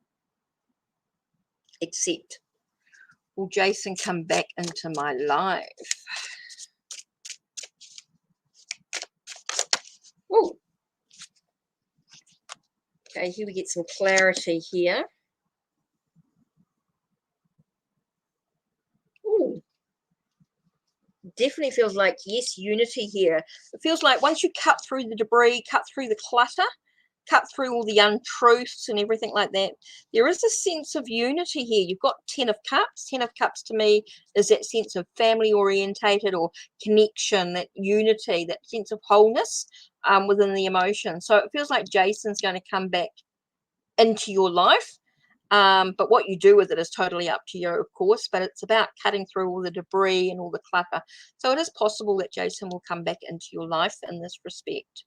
accept. Will Jason come back into my life? Oh, okay, here we get some clarity here. Ooh, definitely feels like, yes, unity here. It feels like once you cut through the debris, cut through the clutter, cut through all the untruths and everything like that, there is a sense of unity here. You've got 10 of Cups. 10 of Cups to me is that sense of family orientated or connection, that unity, that sense of wholeness within the emotion. So it feels like Jason's going to come back into your life. But what you do with it is totally up to you, of course, but it's about cutting through all the debris and all the clutter. So it is possible that Jason will come back into your life in this respect.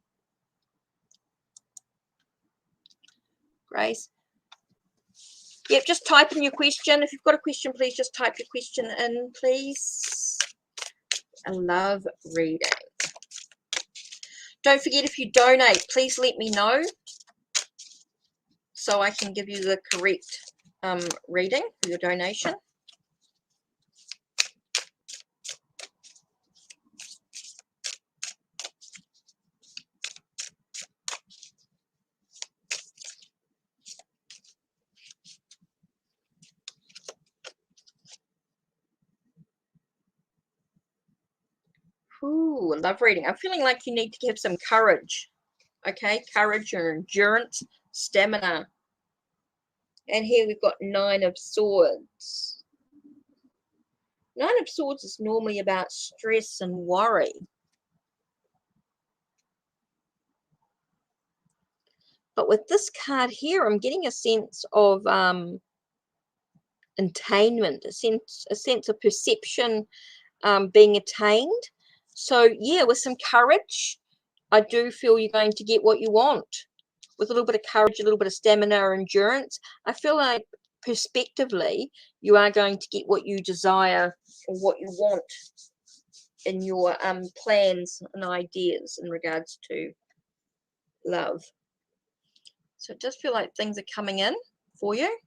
Grace? Yep, just type in your question. If you've got a question, please just type your question in, please. I love reading. Don't forget, if you donate, please let me know so I can give you the correct reading for your donation. Ooh, I love reading. I'm feeling like you need to have some courage. Okay, courage or endurance, stamina. And here we've got 9 of Swords. 9 of Swords is normally about stress and worry. But with this card here, I'm getting a sense of attainment, a sense of perception being attained. So yeah, with some courage, I do feel you're going to get what you want. With a little bit of courage, a little bit of stamina or endurance, I feel like prospectively you are going to get what you desire or what you want in your plans and ideas in regards to love. So it does feel like things are coming in for you.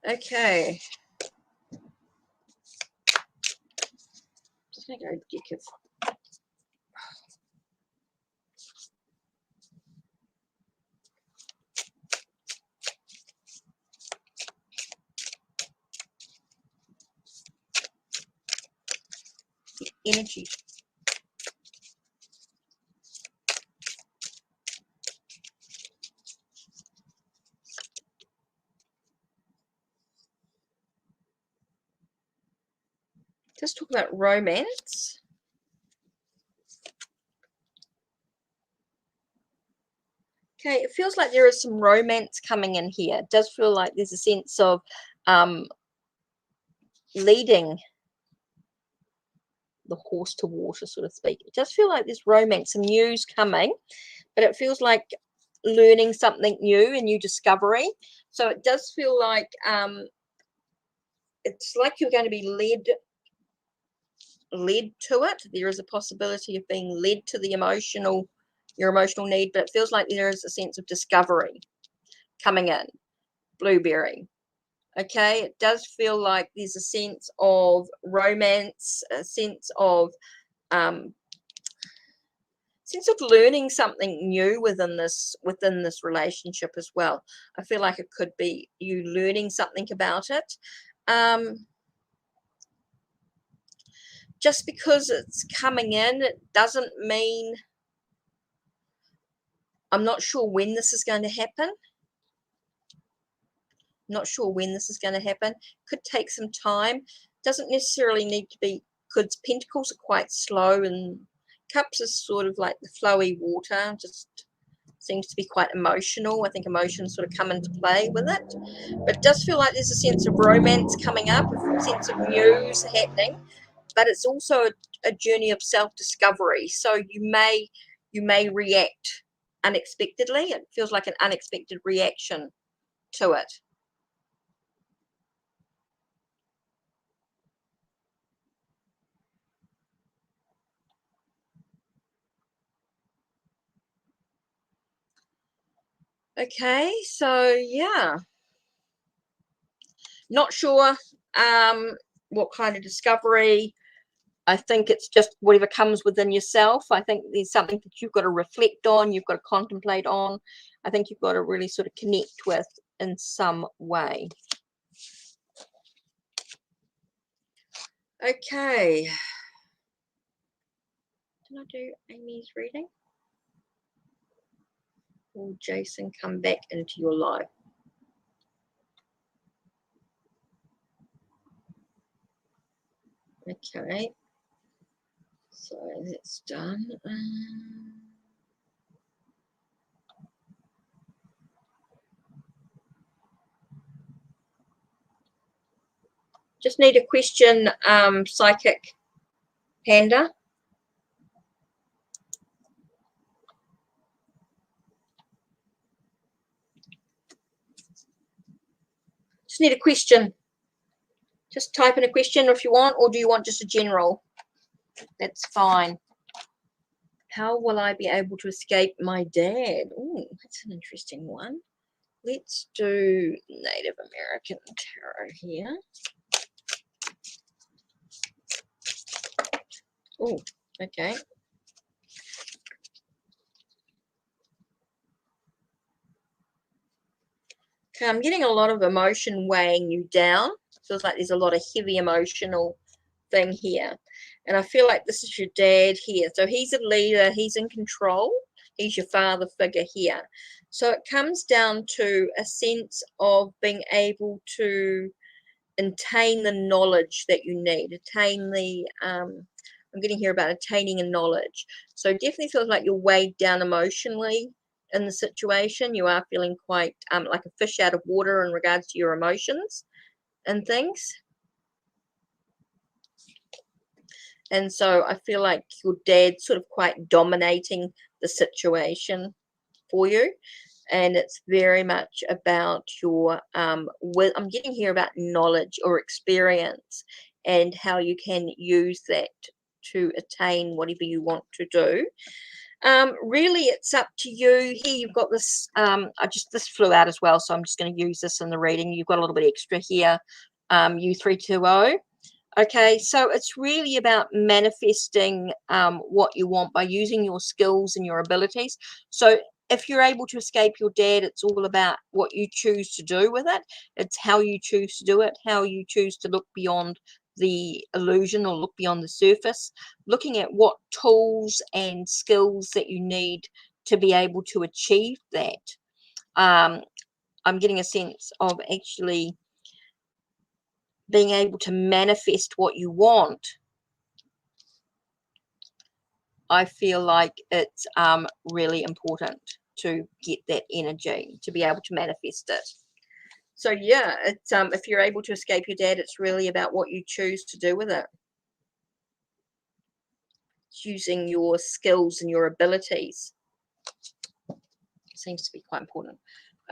Okay. Just going to go deck of energy. Just talk about romance. Okay, it feels like there is some romance coming in here. It does feel like there's a sense of leading the horse to water, so to speak. It does feel like there's romance, some news coming, but it feels like learning something new, a new discovery. So it does feel like it's like you're going to be led to it. There is a possibility of being led to the your emotional need, but it feels like there is a sense of discovery coming in. Blueberry. Okay, it does feel like there's a sense of romance, a sense of learning something new within this relationship as well. I feel like it could be you learning something about it. Just because it's coming in, it doesn't mean, I'm not sure when this is going to happen. Not sure when this is going to happen. Could take some time. Doesn't necessarily need to be, because pentacles are quite slow and cups is sort of like the flowy water, just seems to be quite emotional. I think emotions sort of come into play with it. But it does feel like there's a sense of romance coming up, a sense of news happening, but it's also a journey of self-discovery. So you may react unexpectedly. It feels like an unexpected reaction to it. Okay, so yeah, not sure what kind of discovery. I think it's just whatever comes within yourself. I think there's something that you've got to reflect on, you've got to contemplate on. I think you've got to really sort of connect with in some way. Okay. Did I do Amy's reading? Will Jason come back into your life? Okay. So that's done. Just need a question, Psychic Panda. Just need a question. Just type in a question if you want, or do you want just a general? That's fine. How will I be able to escape my dad? Oh, that's an interesting one. Let's do Native American Tarot here. Oh, okay. Okay, I'm getting a lot of emotion weighing you down. Feels like there's a lot of heavy emotional thing here. And I feel like this is your dad here. So he's a leader, he's in control, he's your father figure here. So it comes down to a sense of being able to attain the knowledge that you need, attain the I'm getting here about attaining a knowledge. So definitely feels like you're weighed down emotionally in the situation. You are feeling quite like a fish out of water in regards to your emotions and things. And so I feel like your dad's sort of quite dominating the situation for you. And it's very much about your, I'm getting here about knowledge or experience and how you can use that to attain whatever you want to do. Really, it's up to you. Here you've got this, this flew out as well, so I'm just going to use this in the reading. You've got a little bit extra here, U320. Okay, so it's really about manifesting what you want by using your skills and your abilities. So if you're able to escape your dad, it's all about what you choose to do with it. It's how you choose to do it, how you choose to look beyond the illusion or look beyond the surface, looking at what tools and skills that you need to be able to achieve that. I'm getting a sense of actually being able to manifest what you want. I feel like it's really important to get that energy, to be able to manifest it. So yeah, it's if you're able to escape your dad, it's really about what you choose to do with it. It's using your skills and your abilities. Seems to be quite important.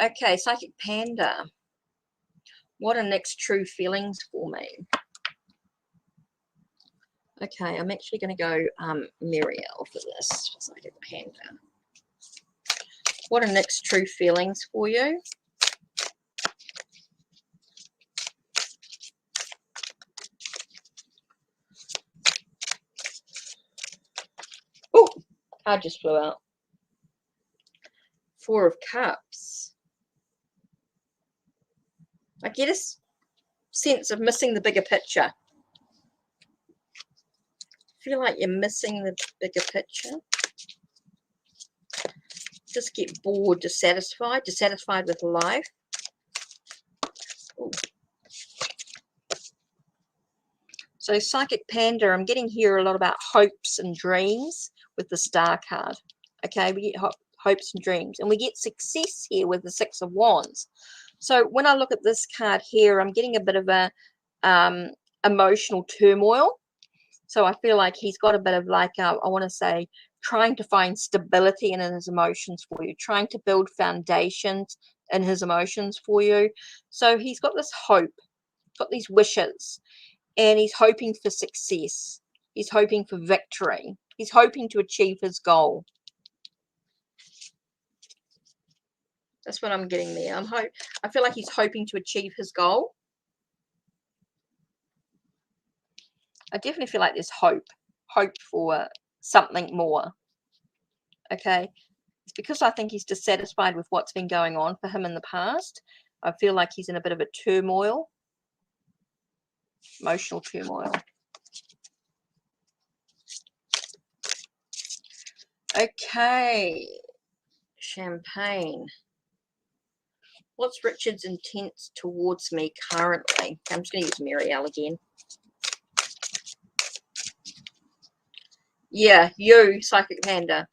Okay, Psychic Panda. What are next true feelings for me? Okay, I'm actually going to go Muriel for this. Psychic Panda. What are next true feelings for you? Oh, card just flew out. Four of Cups. I get a sense of missing the bigger picture. Feel like you're missing the bigger picture. Just get bored, dissatisfied with life. Ooh. So Psychic Panda, I'm getting here a lot about hopes and dreams with the Star card. Okay, we get hopes and dreams, and we get success here with the Six of Wands. So when I look at this card here, I'm getting a bit of a emotional turmoil. So I feel like he's got a bit of like, I want to say, trying to find stability in his emotions for you, trying to build foundations in his emotions for you. So he's got this hope, got these wishes, and he's hoping for success. He's hoping for victory. He's hoping to achieve his goal. That's what I'm getting there. I feel like he's hoping to achieve his goal. I definitely feel like there's hope for something more. Okay, it's because I think he's dissatisfied with what's been going on for him in the past. I feel like he's in a bit of a turmoil, emotional turmoil. Okay, Champagne. What's Richard's intent towards me currently? I'm just going to use Muriel again. Yeah, you, Psychic Panda.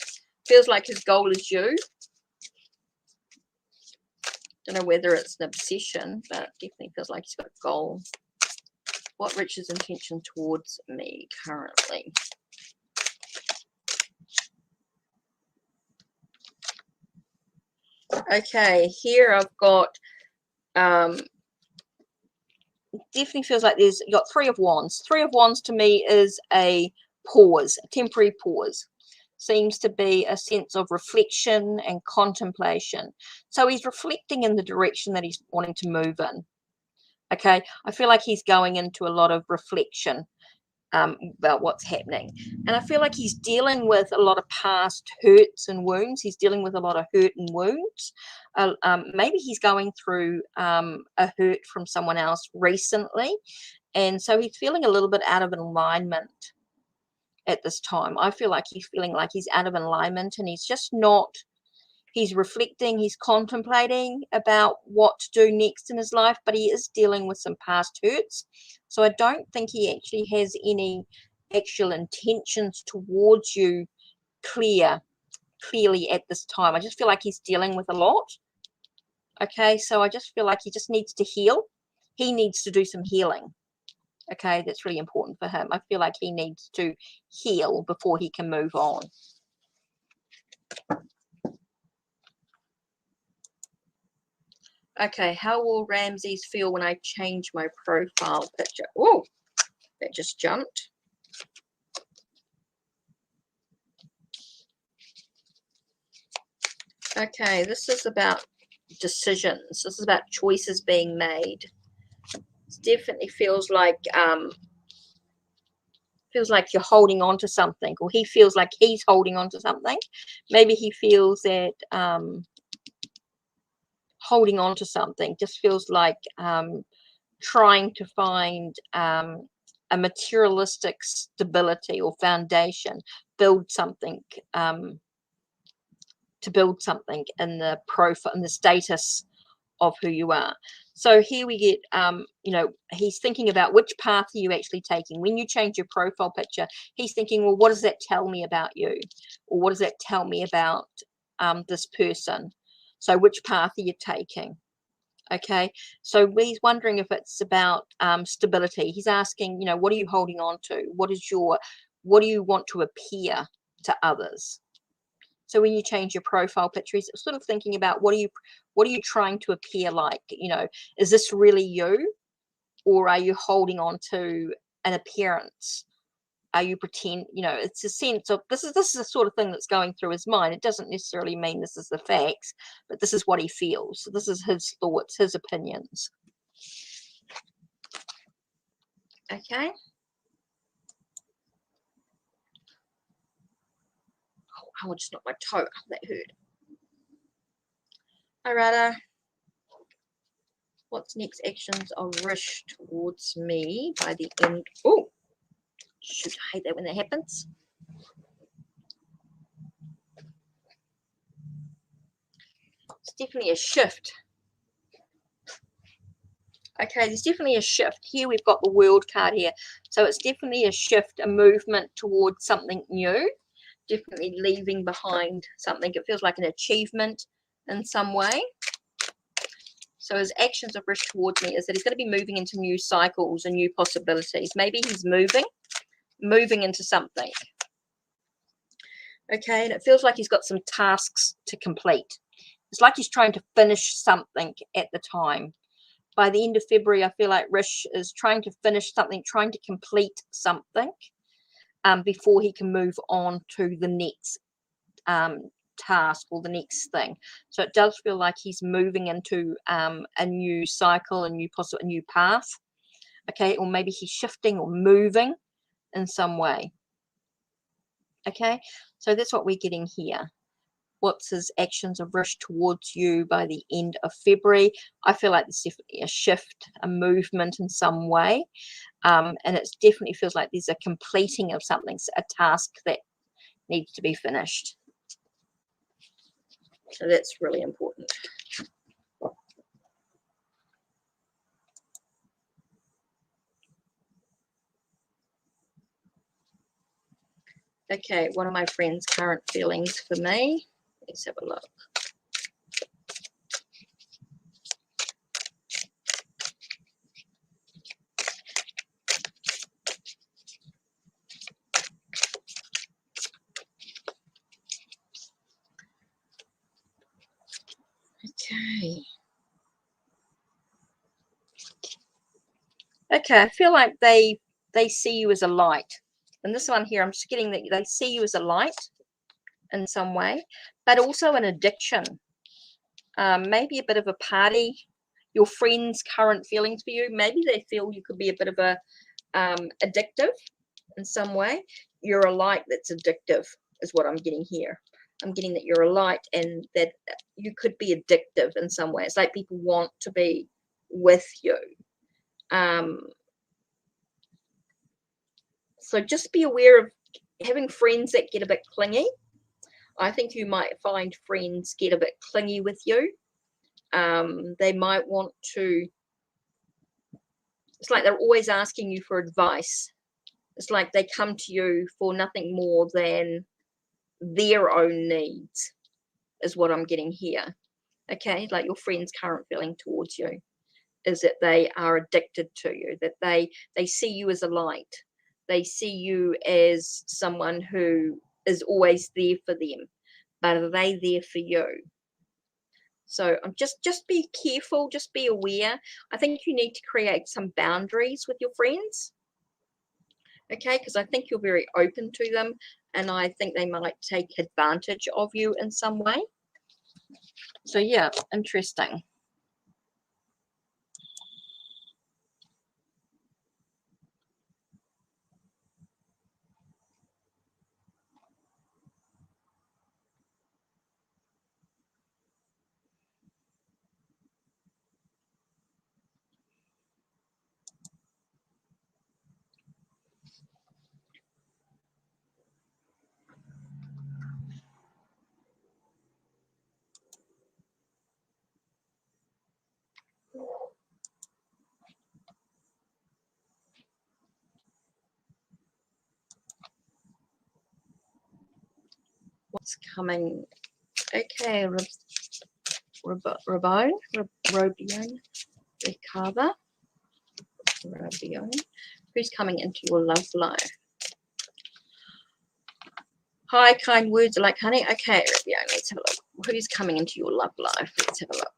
Feels like his goal is you. Don't know whether it's an obsession, but definitely feels like he's got a goal. What Richard's intention towards me currently? Okay, here I've got definitely feels like you got Three of Wands. Three of Wands to me is a pause, a temporary pause. Seems to be a sense of reflection and contemplation. So he's reflecting in the direction that he's wanting to move in. Okay, I feel like he's going into a lot of reflection about what's happening. And I feel like he's dealing with a lot of past hurts and wounds. He's dealing with a lot of hurt and wounds. Maybe he's going through a hurt from someone else recently. And so he's feeling a little bit out of alignment at this time. I feel like he's feeling like he's out of alignment, and he's just not. He's reflecting, he's contemplating about what to do next in his life, but he is dealing with some past hurts. So I don't think he actually has any actual intentions towards you clearly at this time. I just feel like he's dealing with a lot. Okay, so I just feel like he just needs to heal. He needs to do some healing. Okay, that's really important for him. I feel like he needs to heal before he can move on. Okay, how will Ramses feel when I change my profile picture? Oh, that just jumped. Okay, this is about decisions. This is about choices being made. It definitely feels like you're holding on to something, or he feels like he's holding on to something. Maybe he feels that holding on to something just feels like trying to find a materialistic stability or foundation, build something, to build something in the profile, in the status of who you are. So here we get, you know, he's thinking about which path are you actually taking. When you change your profile picture, he's thinking, well, what does that tell me about you? Or what does that tell me about this person? So which path are you taking? Okay, so he's wondering if it's about stability. He's asking, you know, what are you holding on to? What do you want to appear to others? So when you change your profile picture, he's sort of thinking about what are you trying to appear like? You know, is this really you, or are you holding on to an appearance? Are you pretend? You know, it's a sense of this is the sort of thing that's going through his mind. It doesn't necessarily mean this is the facts, but this is what he feels. This is his thoughts, his opinions. Okay. Oh, I just knocked my toe. Oh, that hurt. Alright. What's next actions of Rish towards me by the end? Oh, shoot, I hate that when that happens. It's definitely a shift. Okay, there's definitely a shift. Here we've got the World card here. So it's definitely a shift, a movement towards something new. Definitely leaving behind something. It feels like an achievement in some way. So his actions of Rish towards me is that he's going to be moving into new cycles and new possibilities. Maybe he's moving into something. Okay, and it feels like he's got some tasks to complete. It's like he's trying to finish something at the time. By the end of February, I feel like Rish is trying to finish something, trying to complete something before he can move on to the next task or the next thing. So it does feel like he's moving into a new cycle, a new path. Okay, or maybe he's shifting or moving in some way. Okay, so that's what we're getting here. What's his actions of Rish towards you by the end of February? I feel like there's definitely a shift, a movement in some way. And it definitely feels like there's a completing of something, a task that needs to be finished. So that's really important. Okay, what are my friends' current feelings for me? Let's have a look. Okay. Okay, I feel like they see you as a light. And this one here, I'm just getting that they see you as a light in some way, but also an addiction. Maybe a bit of a party. Your friends' current feelings for you, maybe they feel you could be a bit of a addictive in some way. You're a light that's addictive is what I'm getting here. I'm getting that you're a light and that you could be addictive in some way. It's like people want to be with you. So just be aware of having friends that get a bit clingy. I think you might find friends get a bit clingy with you. They might want to, it's like they're always asking you for advice. It's like they come to you for nothing more than their own needs is what I'm getting here. Okay, like your friend's current feeling towards you is that they are addicted to you, that they see you as a light. They see you as someone who is always there for them, but are they there for you? So just be careful, just be aware. I think you need to create some boundaries with your friends. Okay, because I think you're very open to them, and I think they might take advantage of you in some way. So yeah, interesting. What's coming? Okay, Robione, Recover, Robione. Who's coming into your love life? Hi, kind words like honey. Okay, Robione, let's have a look. Who's coming into your love life? Let's have a look.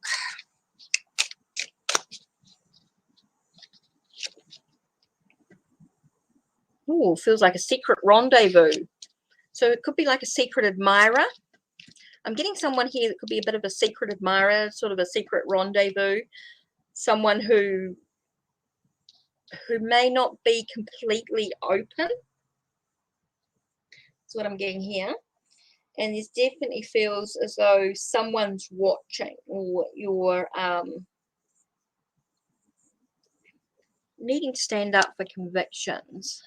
Oh, feels like a secret rendezvous. So it could be like a secret admirer. I'm getting someone here that could be a bit of a secret admirer, sort of a secret rendezvous. Someone who may not be completely open. That's what I'm getting here. And this definitely feels as though someone's watching, or you're needing to stand up for convictions.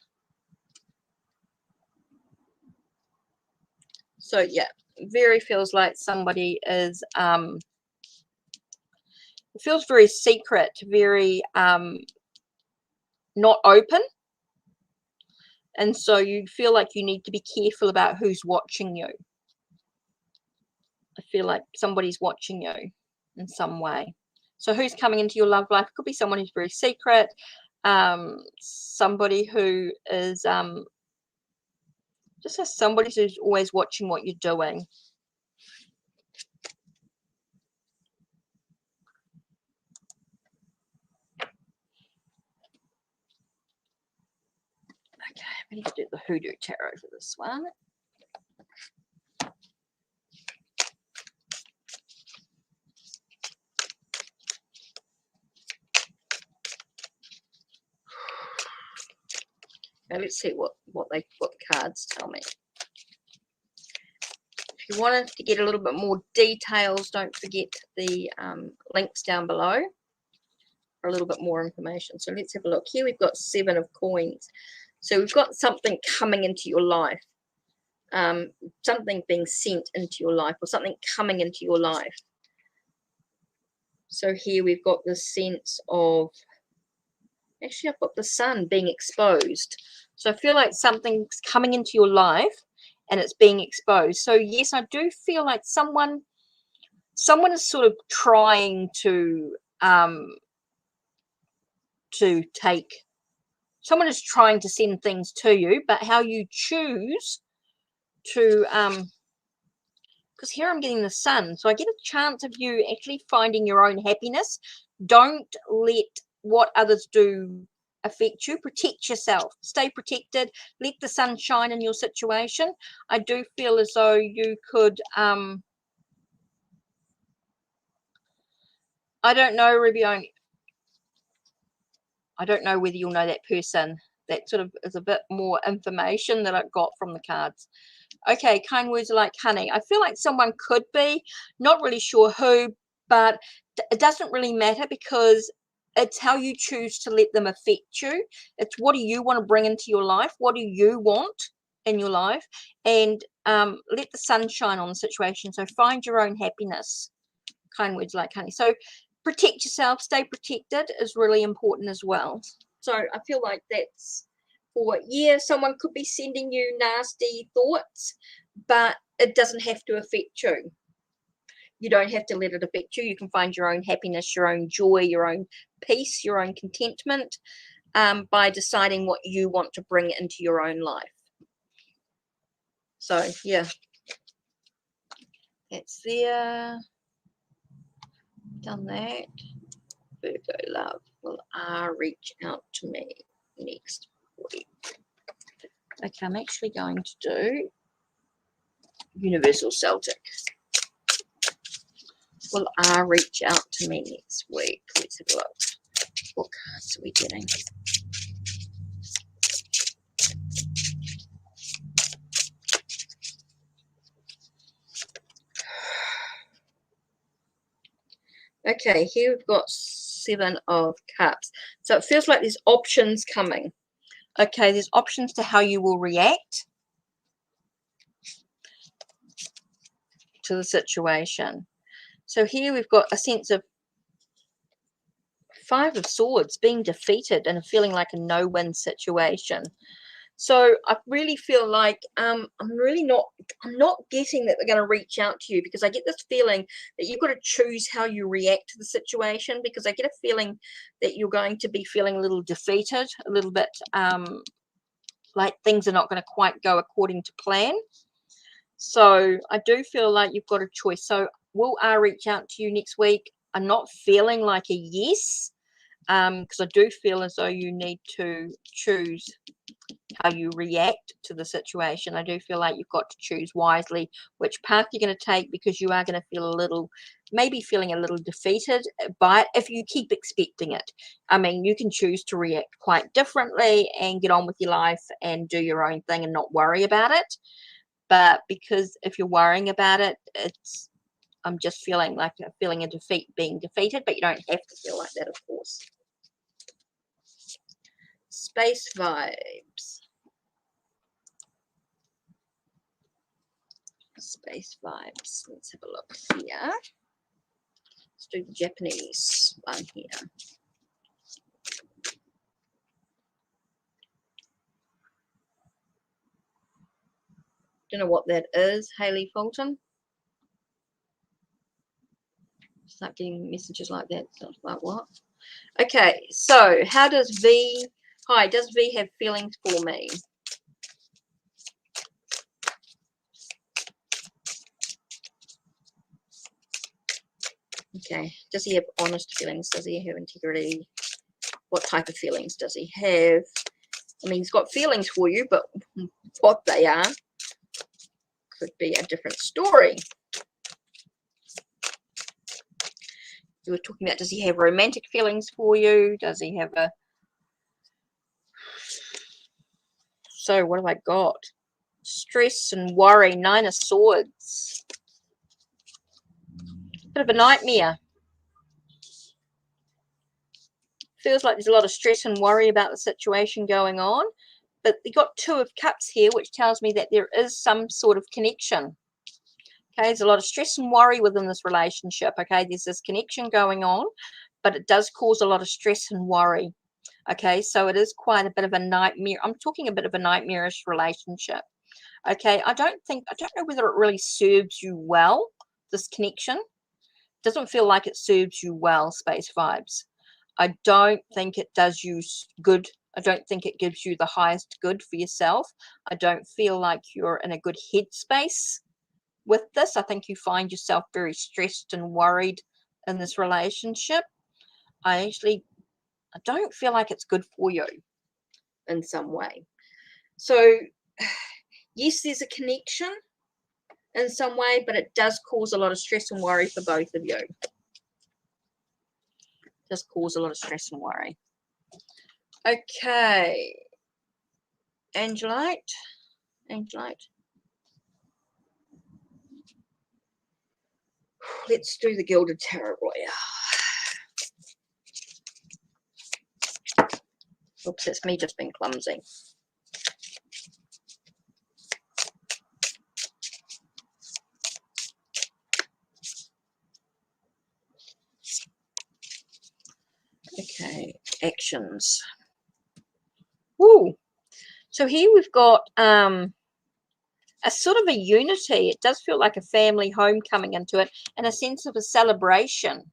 So yeah, very feels like somebody is it feels very secret, very not open, and so you feel like you need to be careful about who's watching you. I feel like somebody's watching you in some way. So who's coming into your love life? It could be someone who's very secret, somebody who is just as somebody who's always watching what you're doing. Okay, I need to do the Hoodoo Tarot for this one. Okay, let's see what the cards tell me. If you wanted to get a little bit more details, don't forget the links down below for a little bit more information. So let's have a look. Here we've got 7 of coins. So we've got something coming into your life, something being sent into your life, or something coming into your life. So here we've got this sense of, actually I've got the sun being exposed. So I feel like something's coming into your life and it's being exposed. So yes, I do feel like someone is sort of trying to take, someone is trying to send things to you, but how you choose to because here I'm getting the sun, so I get a chance of you actually finding your own happiness. Don't let what others do affect you. Protect yourself. Stay protected. Let the sun shine in your situation. I do feel as though you could I don't know, Ruby. I don't know whether you'll know that person. That sort of is a bit more information that I got from the cards. Okay, kind words like honey. I feel like someone could be, not really sure who, but it doesn't really matter because it's how you choose to let them affect you. It's what do you want to bring into your life? What do you want in your life? And let the sun shine on the situation. So find your own happiness. Kind words like honey. So protect yourself, stay protected is really important as well. So I feel like that's for, yeah, someone could be sending you nasty thoughts, but it doesn't have to affect you. You don't have to let it affect you. You can find your own happiness, your own joy, your own peace, your own contentment by deciding what you want to bring into your own life. So yeah, that's there. Done that. Virgo love, will reach out to me next week? Okay, I'm actually going to do Universal Celtic. will reach out to me next week? Let's have a look. What cards are we getting? Okay, here we've got 7 of Cups. So it feels like there's options coming. Okay, there's options to how you will react to the situation. So here we've got a sense of 5 of Swords, being defeated and feeling like a no-win situation. So I really feel like I'm not getting that they're going to reach out to you, because I get this feeling that you've got to choose how you react to the situation, because I get a feeling that you're going to be feeling a little defeated, a little bit like things are not going to quite go according to plan. So I do feel like you've got a choice. So will I reach out to you next week? I'm not feeling like a yes, because I do feel as though you need to choose how you react to the situation. I do feel like you've got to choose wisely which path you're going to take, because you are going to feel a little, maybe feeling a little defeated by it if you keep expecting it. I mean, you can choose to react quite differently and get on with your life and do your own thing and not worry about it. But because if you're worrying about it, I'm just feeling like feeling a defeat, being defeated, but you don't have to feel like that, of course. Space vibes. Space vibes. Let's have a look here. Let's do the Japanese one here. Don't know what that is, Hayley Fulton. Start getting messages like that. Like what? Okay, so how does V? Hi, does V have feelings for me? Okay, does he have honest feelings? Does he have integrity? What type of feelings does he have? I mean, he's got feelings for you, but what they are could be a different story. We were talking about, does he have romantic feelings for you? Does he have a... So what have I got? Stress and worry, 9 of Swords. Bit of a nightmare. Feels like there's a lot of stress and worry about the situation going on. But we got 2 of Cups here, which tells me that there is some sort of connection. Okay, there's a lot of stress and worry within this relationship. Okay, there's this connection going on, but it does cause a lot of stress and worry. Okay, so it is quite a bit of a nightmare. I'm talking a bit of a nightmarish relationship. Okay, I don't know whether it really serves you well, this connection. It doesn't feel like it serves you well, Space Vibes. I don't think it does you good. I don't think it gives you the highest good for yourself. I don't feel like you're in a good headspace with this. I think you find yourself very stressed and worried in this relationship. I don't feel like it's good for you in some way. So yes, there's a connection in some way, but it does cause a lot of stress and worry for both of you. It does cause a lot of stress and worry. Okay. Angelite. Let's do the Gilded Tarot Royale. Oops, it's me just being clumsy. Okay, actions. Woo. So here we've got a sort of a unity. It does feel like a family home coming into it, and a sense of a celebration.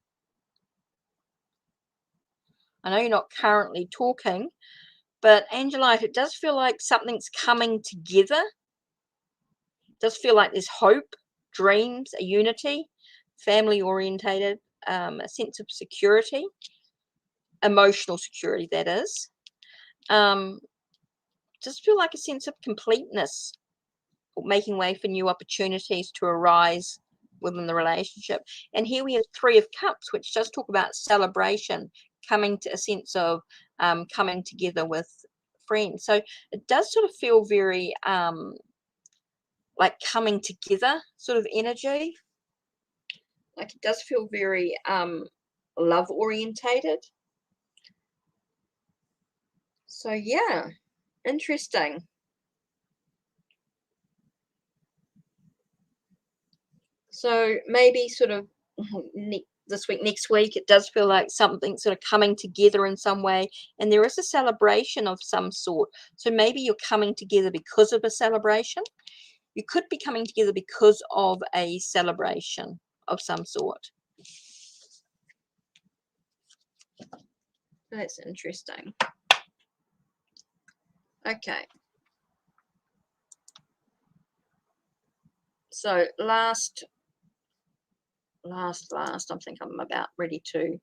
I know you're not currently talking, but Angelite, it does feel like something's coming together. It does feel like there's hope, dreams, a unity, family orientated, a sense of security, emotional security, that is. Does feel like a sense of completeness, making way for new opportunities to arise within the relationship. And here we have Three of Cups, which does talk about celebration, coming to a sense of coming together with friends. So it does sort of feel very like coming together sort of energy. Like it does feel very love orientated. So yeah, interesting. So maybe sort of this week, next week, it does feel like something sort of coming together in some way, and there is a celebration of some sort. So maybe you're coming together because of a celebration. You could be coming together because of a celebration of some sort. That's interesting. Okay. So last, I think I'm about ready to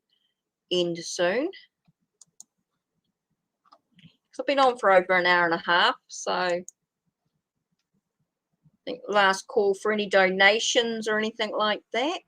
end soon. I've been on for over an hour and a half, so I think last call for any donations or anything like that.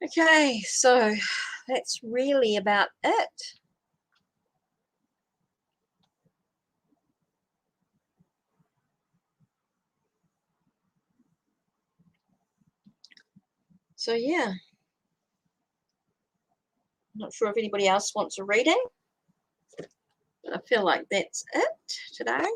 Okay, so that's really about it. So yeah, I'm not sure if anybody else wants a reading, but I feel like that's it today.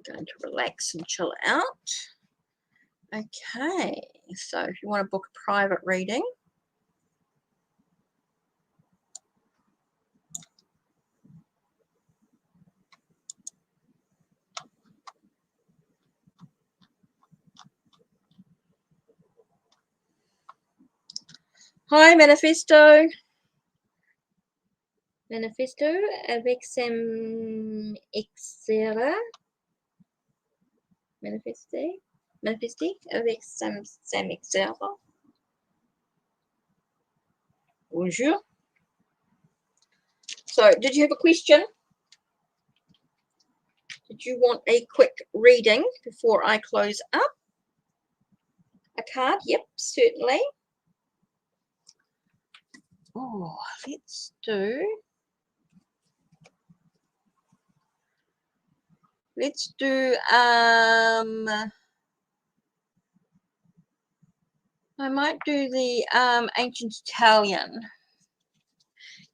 I'm going to relax and chill out. Okay, so if you want to book a private reading, hi Manifesto. Manifesto avec Sam Excera. Manifester avec Sam Excera. Bonjour. So, did you have a question? Did you want a quick reading before I close up? A card? Yep, certainly. Oh, let's do I might do the ancient Italian.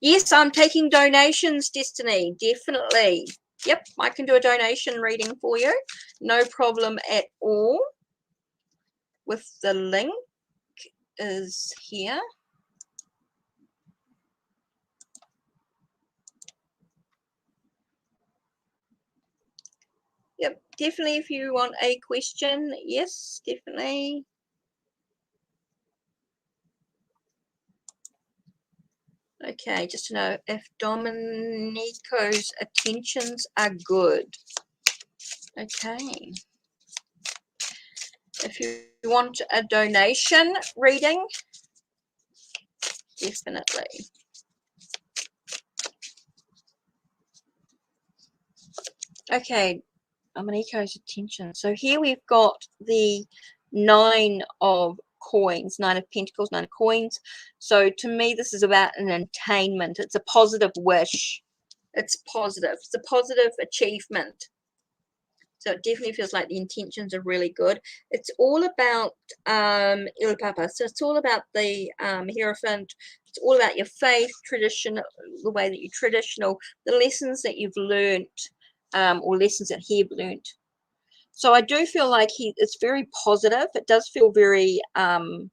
Yes, I'm taking donations, Destiny, definitely. Yep, I can do a donation reading for you. No problem at all. With the link is here. Yep, definitely if you want a question, yes, definitely. Okay, just to know if Domenico's attentions are good. Okay. If you want a donation reading, definitely. Okay, Domenico's attention. So here we've got the 9 of coins, 9 of pentacles, 9 of coins. So to me, this is about an attainment. It's a positive wish. It's positive. It's a positive achievement. So it definitely feels like the intentions are really good. It's all about Il Papa. So it's all about the Hierophant. It's all about your faith, tradition, the way that you're traditional, the lessons that you've learned, or lessons that he learned. So I do feel like it's very positive. It does feel very, I'm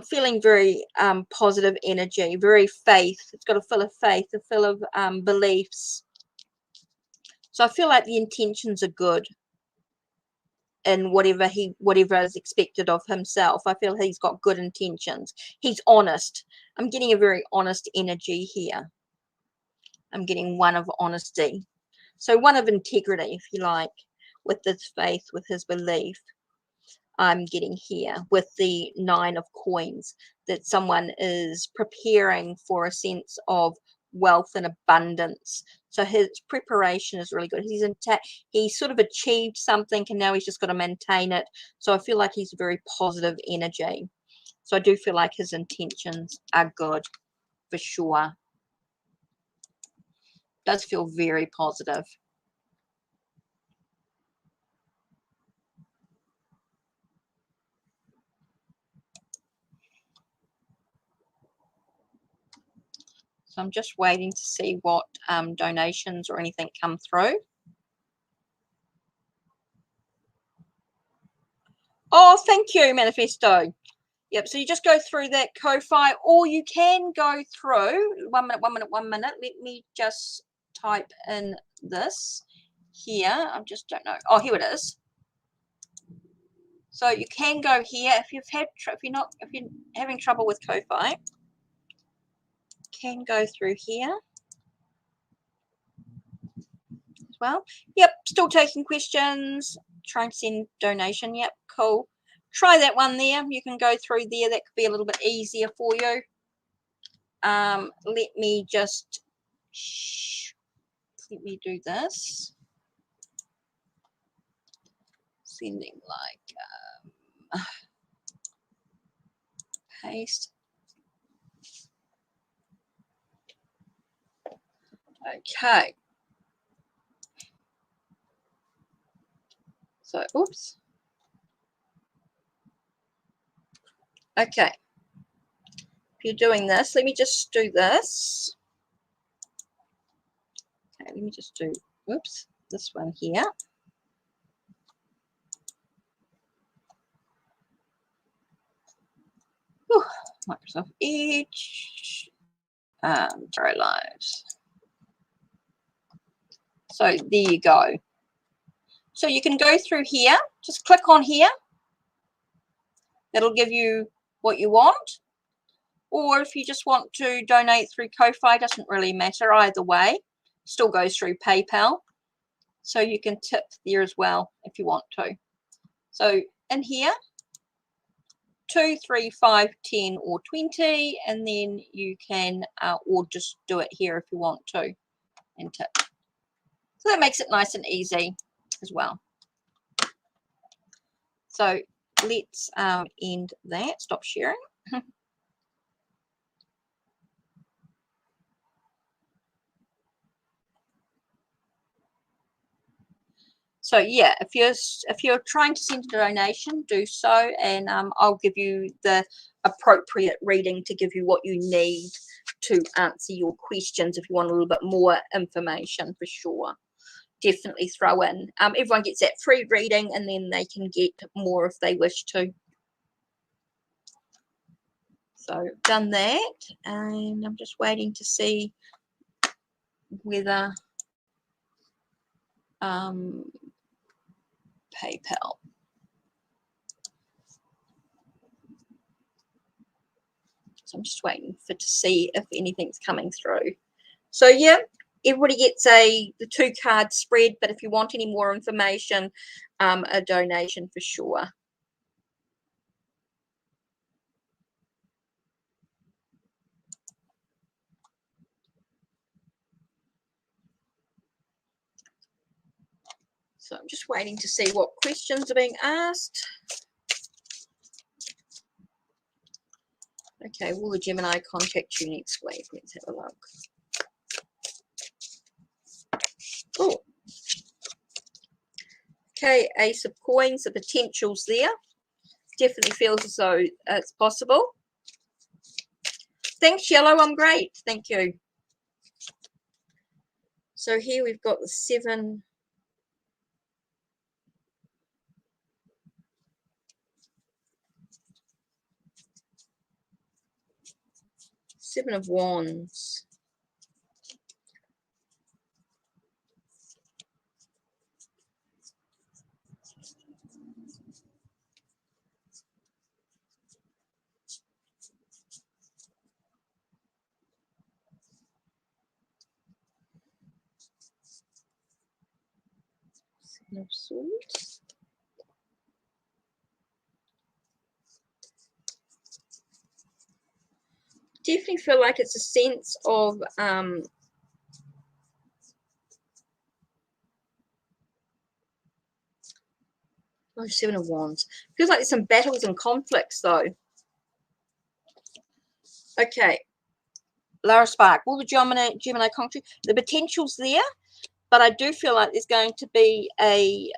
feeling very positive energy, very faith. It's got a feel of faith, a feel of beliefs. So I feel like the intentions are good in whatever is expected of himself. I feel he's got good intentions. He's honest. I'm getting a very honest energy here. I'm getting one of honesty. So one of integrity, if you like, with his faith, with his belief. I'm getting here with the 9 of coins, that someone is preparing for a sense of wealth and abundance. So his preparation is really good. He's sort of achieved something, and now he's just got to maintain it. So I feel like he's very positive energy. So I do feel like his intentions are good for sure. Does feel very positive. So I'm just waiting to see what donations or anything come through. Oh, thank you, Manifesto. Yep, so you just go through that Ko-Fi, or you can go through, 1 minute, 1 minute, 1 minute. Let me just type in this here. I just don't know. Oh, here it is. So you can go here if you're having trouble with Ko-Fi. Can go through here as well. Yep, still taking questions. Trying to send donation. Yep, cool. Try that one there. You can go through there. That could be a little bit easier for you. Let me do this. Sending like paste. Okay. So, oops. Okay. If you're doing this, let me just do this. Okay, let me just do, whoops, this one here. Whew, Microsoft Edge, Tarot Lives. So there you go. So you can go through here, just click on here. That'll give you what you want. Or if you just want to donate through Ko-Fi, doesn't really matter either way. Still goes through PayPal. So you can tip there as well if you want to. So in here, 2, 3, 5, 10 or 20, and then you can, or just do it here if you want to, and tip. So that makes it nice and easy as well. So let's end that, stop sharing. So yeah, if you're trying to send a donation, do so, and I'll give you the appropriate reading to give you what you need to answer your questions. If you want a little bit more information, for sure, definitely throw in. Everyone gets that free reading, and then they can get more if they wish to. So done that, and I'm just waiting to see whether PayPal. So I'm just waiting to see if anything's coming through. So yeah, everybody gets the 2-card spread, but if you want any more information, a donation for sure. So I'm just waiting to see what questions are being asked. Okay, will the Gemini contact you next week? Let's have a look. Oh, okay, Ace of Coins, the potential's there. Definitely feels as though it's possible. Thanks, Yellow, I'm great. Thank you. So here we've got the 7. Seven of Wands. Seven of Swords. Definitely feel like it's a sense of oh, 7 of Wands. Feels like there's some battles and conflicts though. Okay. Lara Spark. Will the Gemini contact? The potential's there, but I do feel like there's going to be a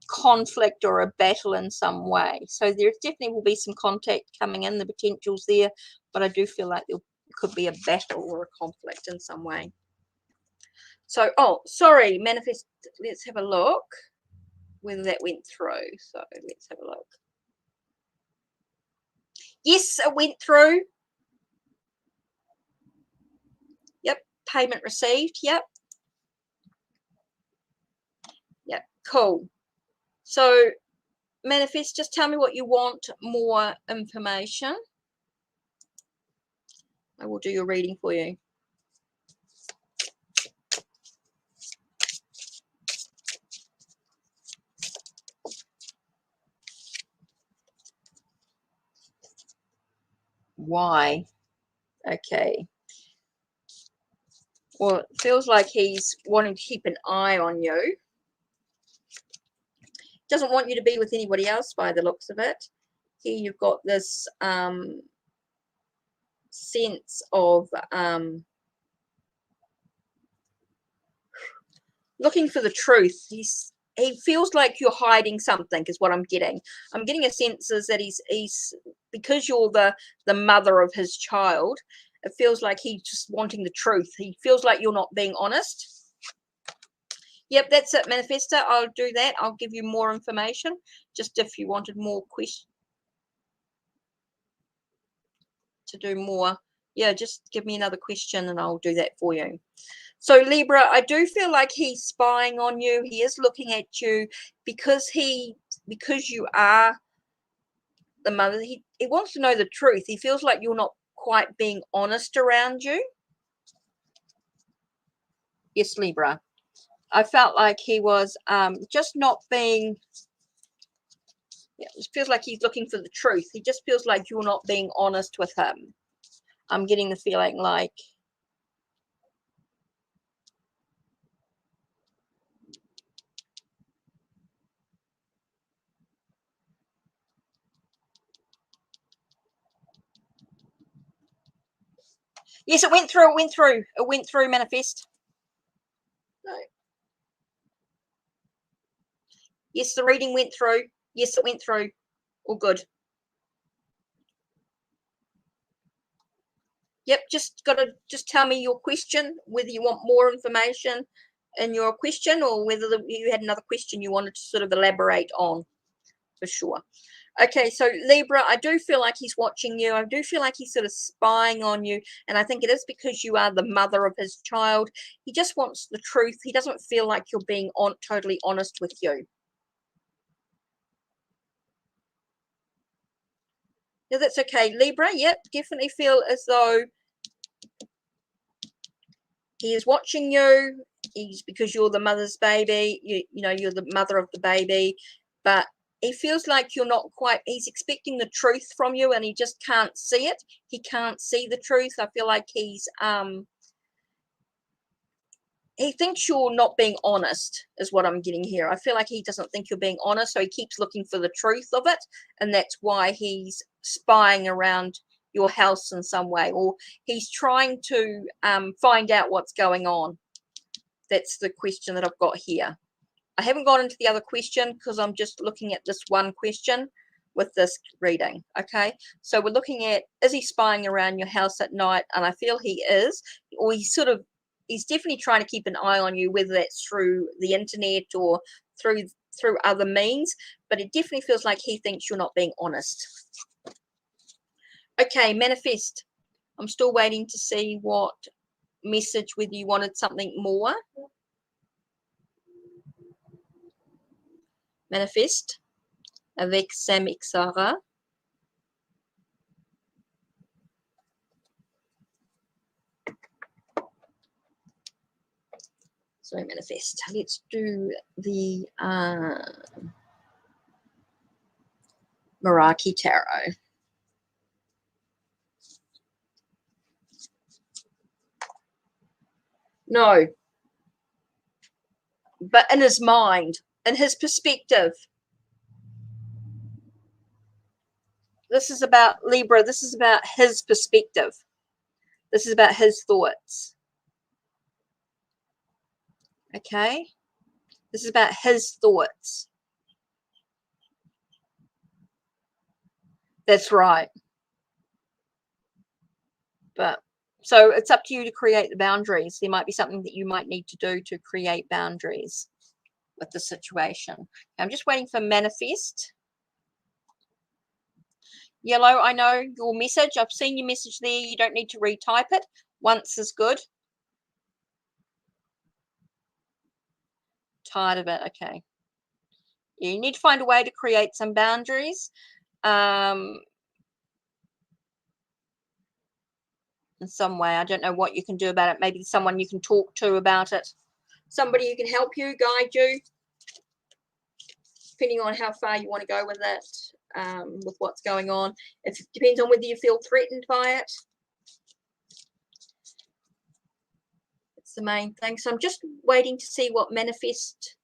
conflict or a battle in some way. So there definitely will be some contact coming in. The potential's there, but I do feel like there could be a battle or a conflict in some way. So, oh, sorry, manifest. Let's have a look whether that went through. So let's have a look. Yes, it went through. Yep, payment received. Yep. Yep, cool. So manifest, just tell me what you want more information. I will do your reading for you. Why? Okay. Well, it feels like he's wanting to keep an eye on you. Doesn't want you to be with anybody else by the looks of it. Here you've got this sense of looking for the truth. He feels like you're hiding something is what I'm getting. I'm getting a sense is that he's because you're the mother of his child, it feels like he's just wanting the truth. He feels like you're not being honest. Yep, that's it, Manifester. I'll do that. I'll give you more information. Just if you wanted more questions to do more. Yeah, just give me another question and I'll do that for you. So Libra, I do feel like he's spying on you. He is looking at you because you are the mother. He wants to know the truth. He feels like you're not quite being honest around you. Yes, Libra. I felt like he was just not being, yeah, it feels like he's looking for the truth. He just feels like you're not being honest with him. I'm getting the feeling like, yes, it went through, Manifest. No. Yes, the reading went through. Yes, it went through. All good. Yep, just tell me your question, whether you want more information in your question or whether you had another question you wanted to sort of elaborate on, for sure. Okay, so Libra, I do feel like he's watching you. I do feel like he's sort of spying on you, and I think it is because you are the mother of his child. He just wants the truth. He doesn't feel like you're being totally honest with you. Yeah, that's okay. Libra, yep, definitely feel as though he is watching you. He's, because you're the mother's baby, you know, you're the mother of the baby, but he feels like you're not quite, he's expecting the truth from you and he just can't see it. He can't see the truth. I feel like he thinks you're not being honest, is what I'm getting here. I feel like he doesn't think you're being honest, so he keeps looking for the truth of it, and that's why he's spying around your house in some way, or he's trying to find out what's going on. That's the question that I've got here. I haven't gone into the other question because I'm just looking at this one question with this reading. Okay, so we're looking at, is he spying around your house at night? And I feel he is, or he's definitely trying to keep an eye on you, whether that's through the internet or through other means, but it definitely feels like he thinks you're not being honest. Okay, manifest. I'm still waiting to see what message, whether you wanted something more. Manifest avec Sam et Sarah. So manifest. Let's do the Meraki Tarot. No, but in his mind, in his perspective. This is about Libra. This is about his perspective. This is about his thoughts. Okay? This is about his thoughts. That's right. But so it's up to you to create the boundaries. There might be something that you might need to do to create boundaries with the situation. I'm just waiting for manifest. Yellow, I know your message. I've seen your message there. You don't need to retype it. Once is good. Tired of it. Okay. You need to find a way to create some boundaries. In some way. I don't know what you can do about it. Maybe someone you can talk to about it. Somebody who can help you, guide you, depending on how far you want to go with it, with what's going on. It depends on whether you feel threatened by it. It's the main thing. So I'm just waiting to see what manifest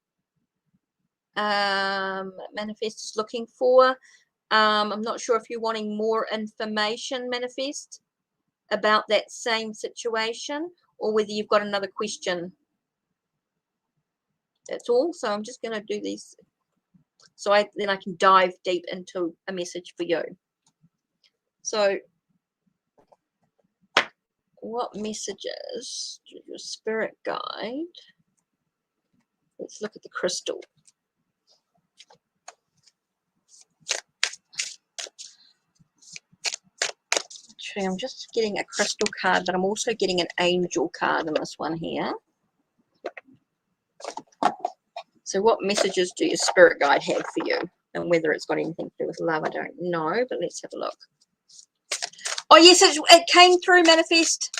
is looking for. I'm not sure if you're wanting more information, manifest, about that same situation, or whether you've got another question. That's all. So I'm just going to do these so then I can dive deep into a message for you. So what messages do your spirit guide? Let's look at the crystal. Actually, I'm just getting a crystal card, but I'm also getting an angel card in this one here. So what messages do your spirit guide have for you? And whether it's got anything to do with love, I don't know, but let's have a look. Oh, yes, it came through, manifest.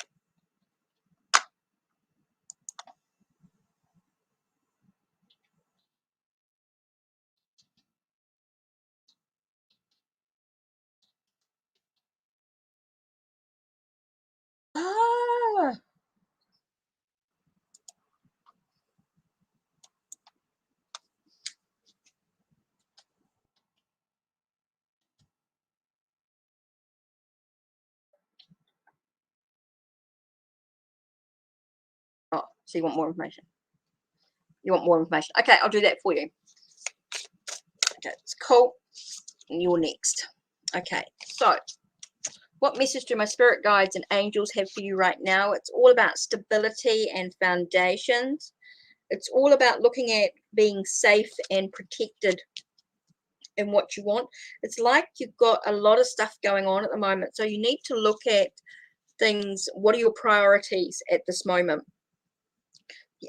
Ah. Oh, so you want more information? You want more information? Okay, I'll do that for you. Okay, it's cool. And you're next. Okay, so what message do my spirit guides and angels have for you right now? It's all about stability and foundations. It's all about looking at being safe and protected in what you want. It's like you've got a lot of stuff going on at the moment. So you need to look at things. What are your priorities at this moment?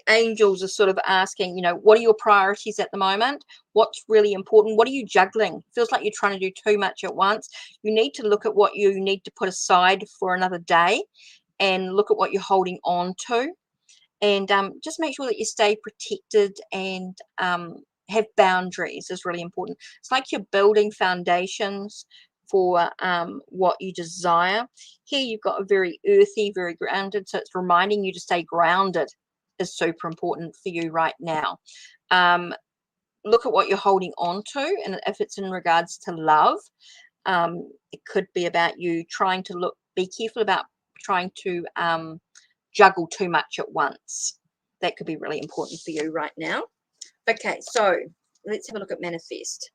angels are sort of asking, you know, what are your priorities at the moment? What's really important? What are you juggling? Feels like you're trying to do too much at once. You need to look at what you need to put aside for another day and look at what you're holding on to. And just make sure that you stay protected and have boundaries is really important. It's like you're building foundations for what you desire. Here you've got a very earthy, very grounded, so it's reminding you to stay grounded is super important for you right now. Look at what you're holding on to, and if it's in regards to love, it could be about you trying to be careful about trying to juggle too much at once. That could be really important for you right now. Okay, so let's have a look at manifest.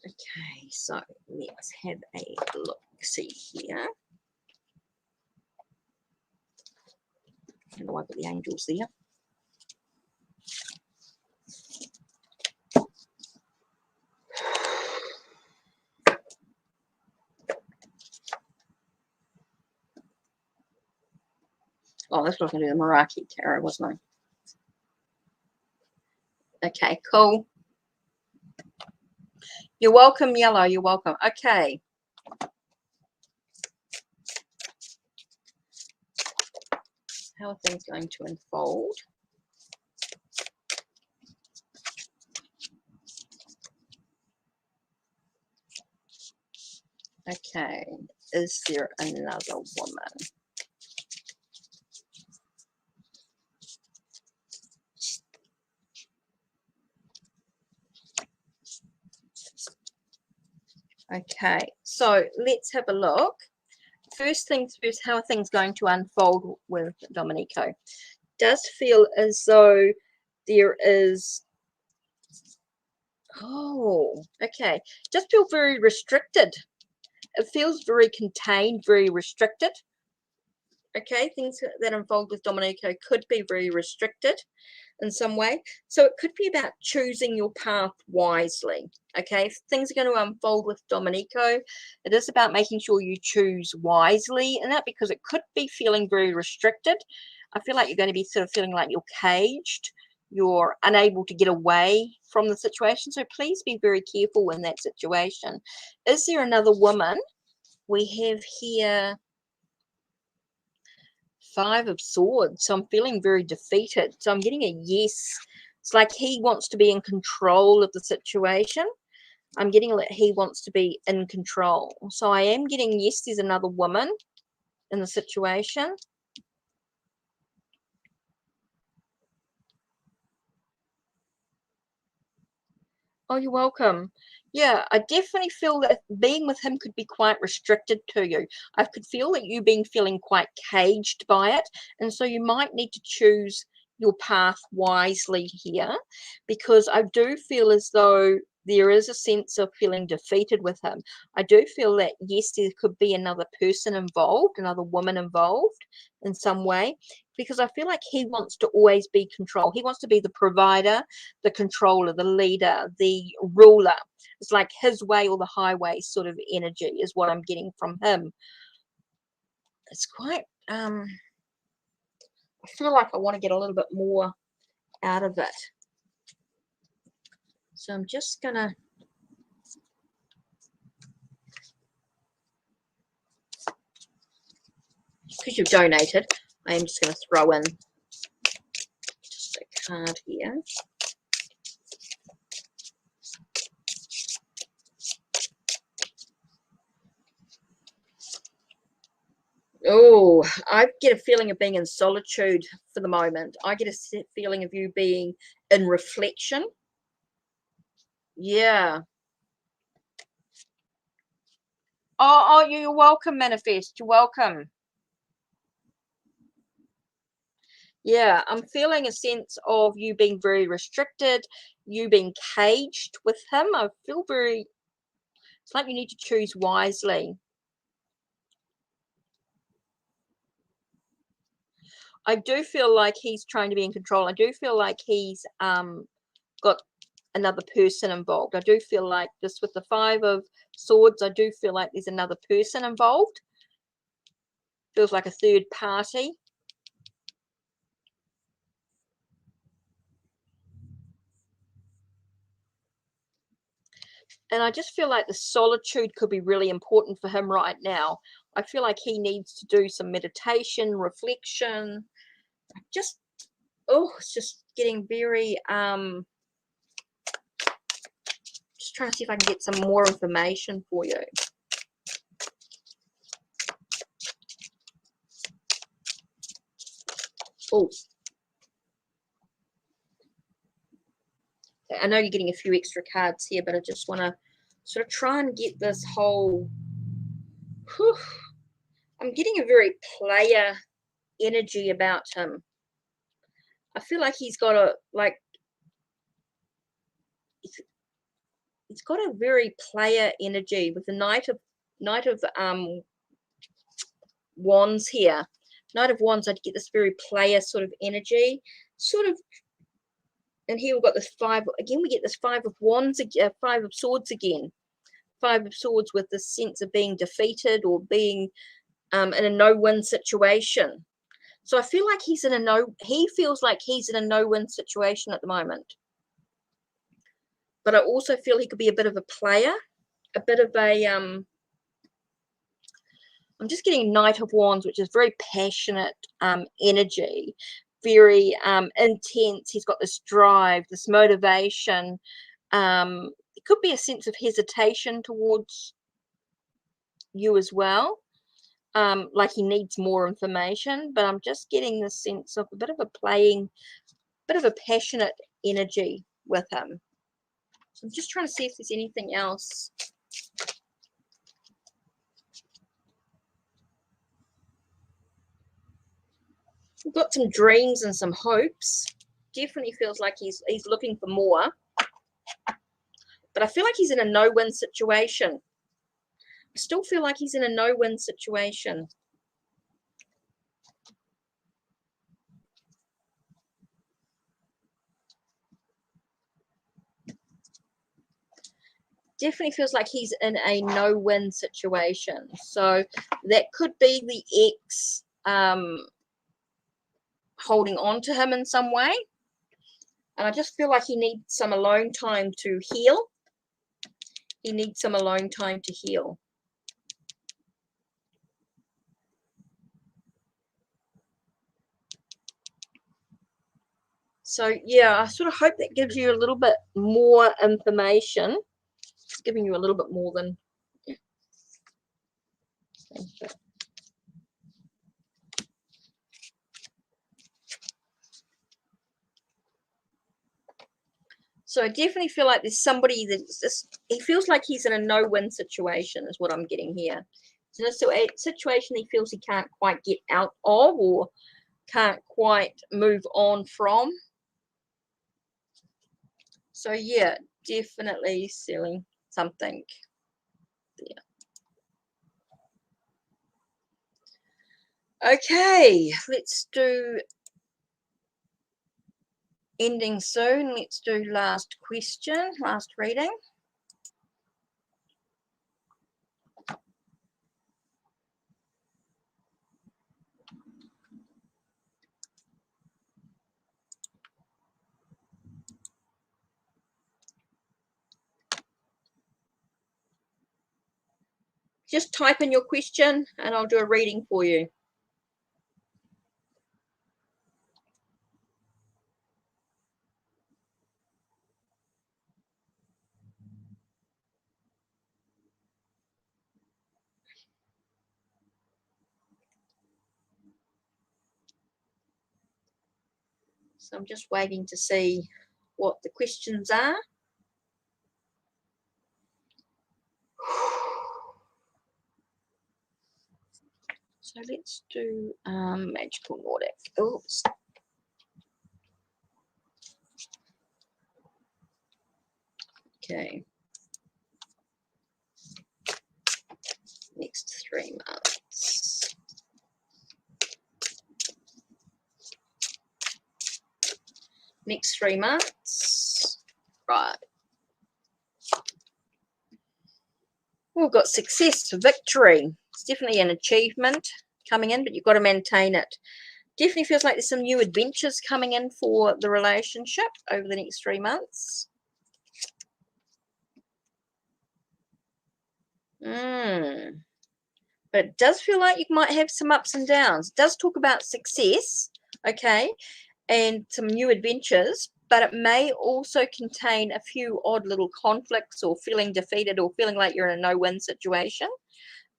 Okay, so let's have a look, see here. I know I've got the angels there. Oh, that's what I was going to do, the Meraki Tarot, wasn't I? Okay, cool. You're welcome, Yellow. You're welcome. Okay. How are things going to unfold? Okay. Is there another woman? Okay, so let's have a look. First things first, how are things going to unfold with Domenico? Does feel as though there is, oh, okay, just feel very restricted. It feels very contained, very restricted. Okay, things that unfold with Domenico could be very restricted in some way. So it could be about choosing your path wisely. Okay, if things are going to unfold with Domenico, it is about making sure you choose wisely in that, because it could be feeling very restricted. I feel like you're going to be sort of feeling like you're caged. You're unable to get away from the situation. So please be very careful in that situation. Is there another woman? We have here 5 of Swords. So I'm feeling very defeated. So I'm getting a yes. It's like he wants to be in control of the situation. I'm getting that he wants to be in control. So I am getting yes, there's another woman in the situation. Oh, you're welcome. Yeah, I definitely feel that being with him could be quite restricted to you. I could feel that you being feeling quite caged by it. And so you might need to choose your path wisely here, because I do feel as though there is a sense of feeling defeated with him. I do feel that, yes, there could be another person involved, another woman involved in some way, because I feel like he wants to always be control. He wants to be the provider, the controller, the leader, the ruler. It's like his way or the highway sort of energy is what I'm getting from him. It's quite, I feel like I want to get a little bit more out of it. So I'm just going to, because you've donated, I am just going to throw in just a card here. Oh, I get a feeling of being in solitude for the moment. I get a feeling of you being in reflection. Yeah. Oh, you're welcome, Manifest. You're welcome. Yeah, I'm feeling a sense of you being very restricted, you being caged with him. I feel very, it's like you need to choose wisely. I do feel like he's trying to be in control. I do feel like he's got another person involved. I do feel like just with the 5 of Swords, I do feel like there's another person involved. Feels like a third party. And I just feel like the solitude could be really important for him right now. I feel like he needs to do some meditation, reflection. Just, oh, it's just getting very, just trying to see if I can get some more information for you. Oh, I know you're getting a few extra cards here, but I just want to sort of try and get this whole, whew, I'm getting a very player energy about him. I feel like he's got a, like, he's got a very player energy with the Knight of Wands here. Knight of Wands, I'd get this very player sort of energy, sort of. And here we've got this five again. We get this Five of Wands, Five of Swords again. Five of Swords with this sense of being defeated or being in a no-win situation. So I feel like he's in a no. He feels like he's in a no-win situation at the moment. But I also feel he could be a bit of a player, a bit of a I'm just getting Knight of Wands, which is very passionate energy, very intense. He's got this drive, this motivation. It could be a sense of hesitation towards you as well, like he needs more information. But I'm just getting this sense of a bit of a passionate energy with him. So I'm just trying to see if there's anything else. We've got some dreams and some hopes. Definitely feels like he's looking for more. But I feel like he's in a no-win situation. I still feel like he's in a no-win situation. Definitely feels like he's in a no-win situation. So that could be the ex holding on to him in some way. And I just feel like he needs some alone time to heal. He needs some alone time to heal. So, yeah, I sort of hope that gives you a little bit more information. It's giving you a little bit more than... Yeah. So I definitely feel like there's somebody that's just, he feels like he's in a no-win situation is what I'm getting here. So it's a situation he feels he can't quite get out of or can't quite move on from. So yeah, definitely selling something there. Okay, let's do ending soon. Let's do last question, last reading. Just type in your question and I'll do a reading for you. So I'm just waiting to see what the questions are. So let's do Magical Nordic. Oops. Okay. Next 3 months. Next 3 months. Right. We've got success, victory. It's definitely an achievement. coming in, but you've got to maintain it. Definitely feels like there's some new adventures coming in for the relationship over the next 3 months. But it does feel like you might have some ups and downs. It does talk about success, okay, and some new adventures, but it may also contain a few odd little conflicts or feeling defeated or feeling like you're in a no-win situation.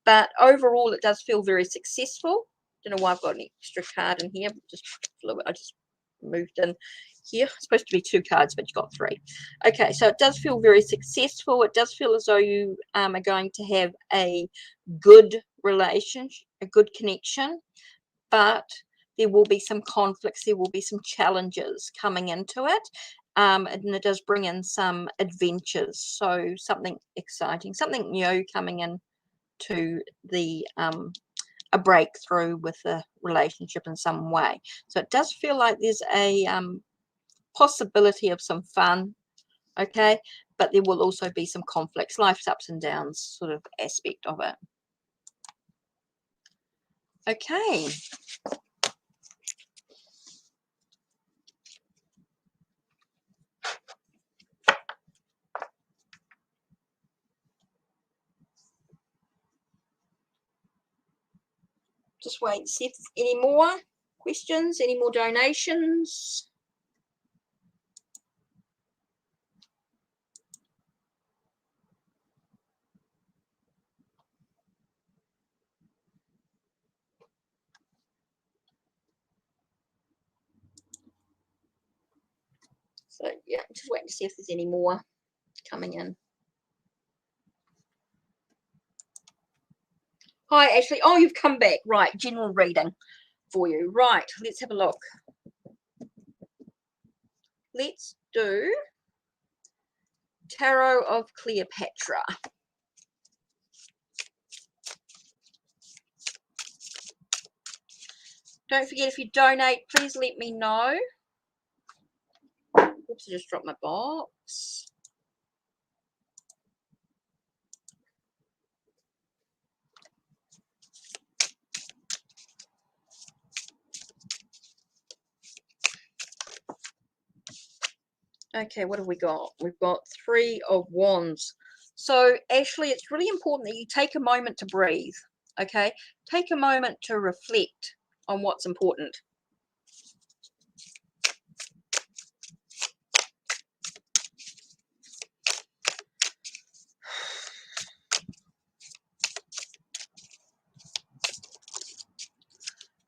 But overall, it does feel very successful. Don't know why I've got an extra card in here. I just moved in here. It's supposed to be 2 cards, but you've got 3. Okay, so it does feel very successful. It does feel as though you are going to have a good relationship, a good connection, but there will be some conflicts, there will be some challenges coming into it, and it does bring in some adventures, so something exciting, something new coming in to the a breakthrough with the relationship in some way. So it does feel like there's a possibility of some fun, okay, but there will also be some conflicts, life's ups and downs sort of aspect of it. Okay. Just wait and see if there's any more questions, any more donations. So yeah, just waiting to see if there's any more coming in. Hi, Ashley. Oh, you've come back. Right, general reading for you. Right, let's have a look. Let's do Tarot of Cleopatra. Don't forget, if you donate, please let me know. Oops, I just dropped my box. Okay, what have we got? We've got 3 of Wands. So, Ashley, it's really important that you take a moment to breathe, okay? Take a moment to reflect on what's important.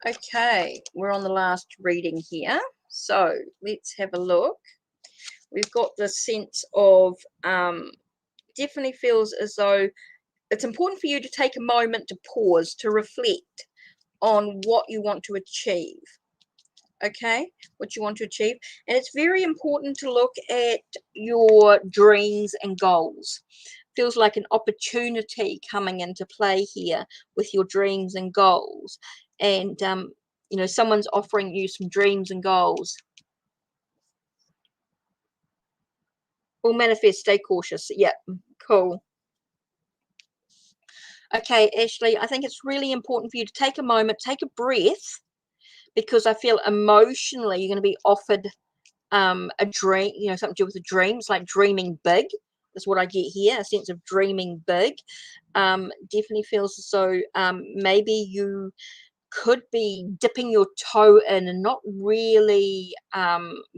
Okay, we're on the last reading here. So, let's have a look. We've got the sense of definitely feels as though it's important for you to take a moment to pause, to reflect on what you want to achieve. Okay, what you want to achieve. And it's very important to look at your dreams and goals. Feels like an opportunity coming into play here with your dreams and goals. And, you know, someone's offering you some dreams and goals. Will manifest, stay cautious. Yeah, cool. Okay, Ashley, I think it's really important for you to take a moment, take a breath, because I feel emotionally you're going to be offered a dream, you know, something to do with a dream. It's like dreaming big. That's what I get here, a sense of dreaming big. Definitely feels as though maybe you could be dipping your toe in and not really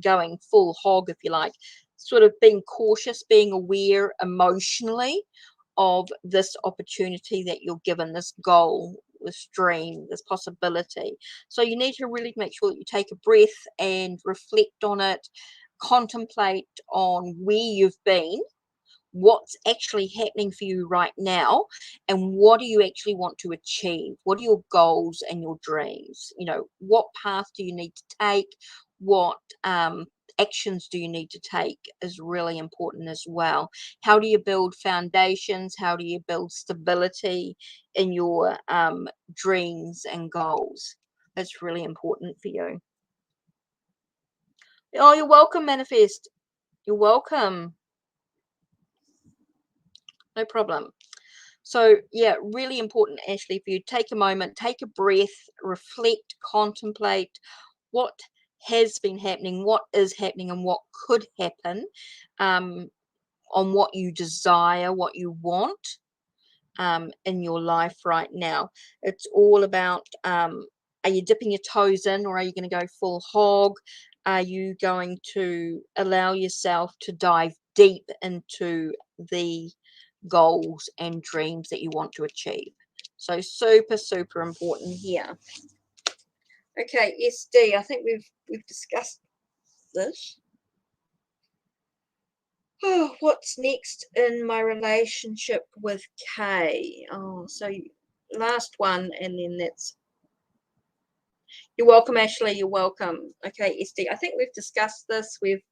going full hog, if you like, sort of being cautious, being aware emotionally of this opportunity that you're given, this goal, this dream, this possibility. So you need to really make sure that you take a breath and reflect on it, contemplate on where you've been, what's actually happening for you right now, and what do you actually want to achieve? What are your goals and your dreams? You know, what path do you need to take? What actions do you need to take is really important as well. How do you build foundations? How do you build stability in your dreams and goals? That's really important for you. Oh, you're welcome, Manifest. You're welcome. No problem. So yeah, really important, Ashley, for you take a moment, take a breath, reflect, contemplate what has been happening, what is happening, and what could happen, on what you desire, what you want in your life right now. It's all about, are you dipping your toes in, or are you going to go full hog? Are you going to allow yourself to dive deep into the goals and dreams that you want to achieve? So super, super important here. Okay, SD, I think we've discussed this. Oh, what's next in my relationship with Kay? Oh, so last one, and then that's, you're welcome, Ashley, you're welcome. Okay, SD, I think we've discussed this. We're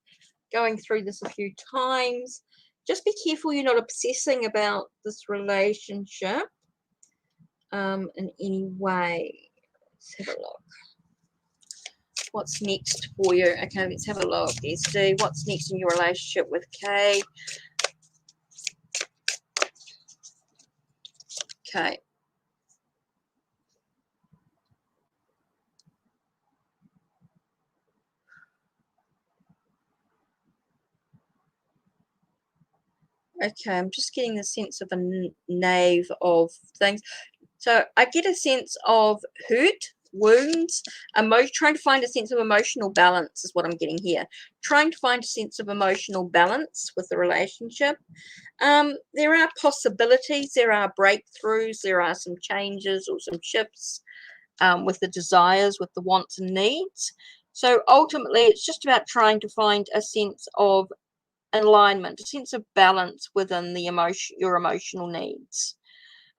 going through this a few times. Just be careful you're not obsessing about this relationship in any way. Let's have a look. What's next for you? Okay, let's have a look. SD, what's next in your relationship with Kay? Okay. Okay, I'm just getting the sense of a knave of things. So I get a sense of hurt, wounds, trying to find a sense of emotional balance is what I'm getting here. Trying to find a sense of emotional balance with the relationship. There are possibilities, there are breakthroughs, there are some changes or some shifts with the desires, with the wants and needs. So ultimately, it's just about trying to find a sense of alignment, a sense of balance within the your emotional needs.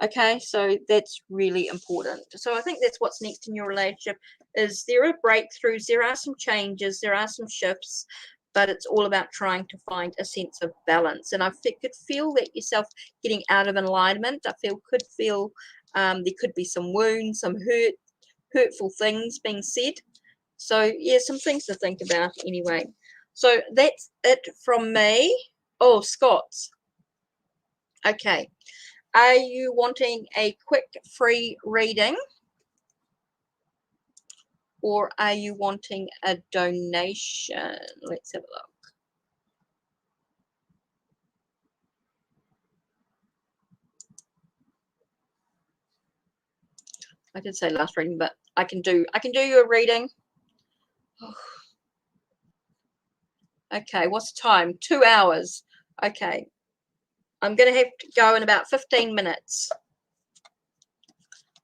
Okay, so that's really important. So I think that's what's next in your relationship. Is there are breakthroughs, there are some changes, there are some shifts, but it's all about trying to find a sense of balance. And I could feel that yourself getting out of alignment. I could feel there could be some wounds, some hurtful things being said. So yeah, some things to think about anyway. So that's it from me. Oh, Scots. Okay. Are you wanting a quick free reading? Or are you wanting a donation? Let's have a look. I did say last reading, but I can do you a reading. Okay, what's the time? 2 hours. Okay. I'm going to have to go in about 15 minutes.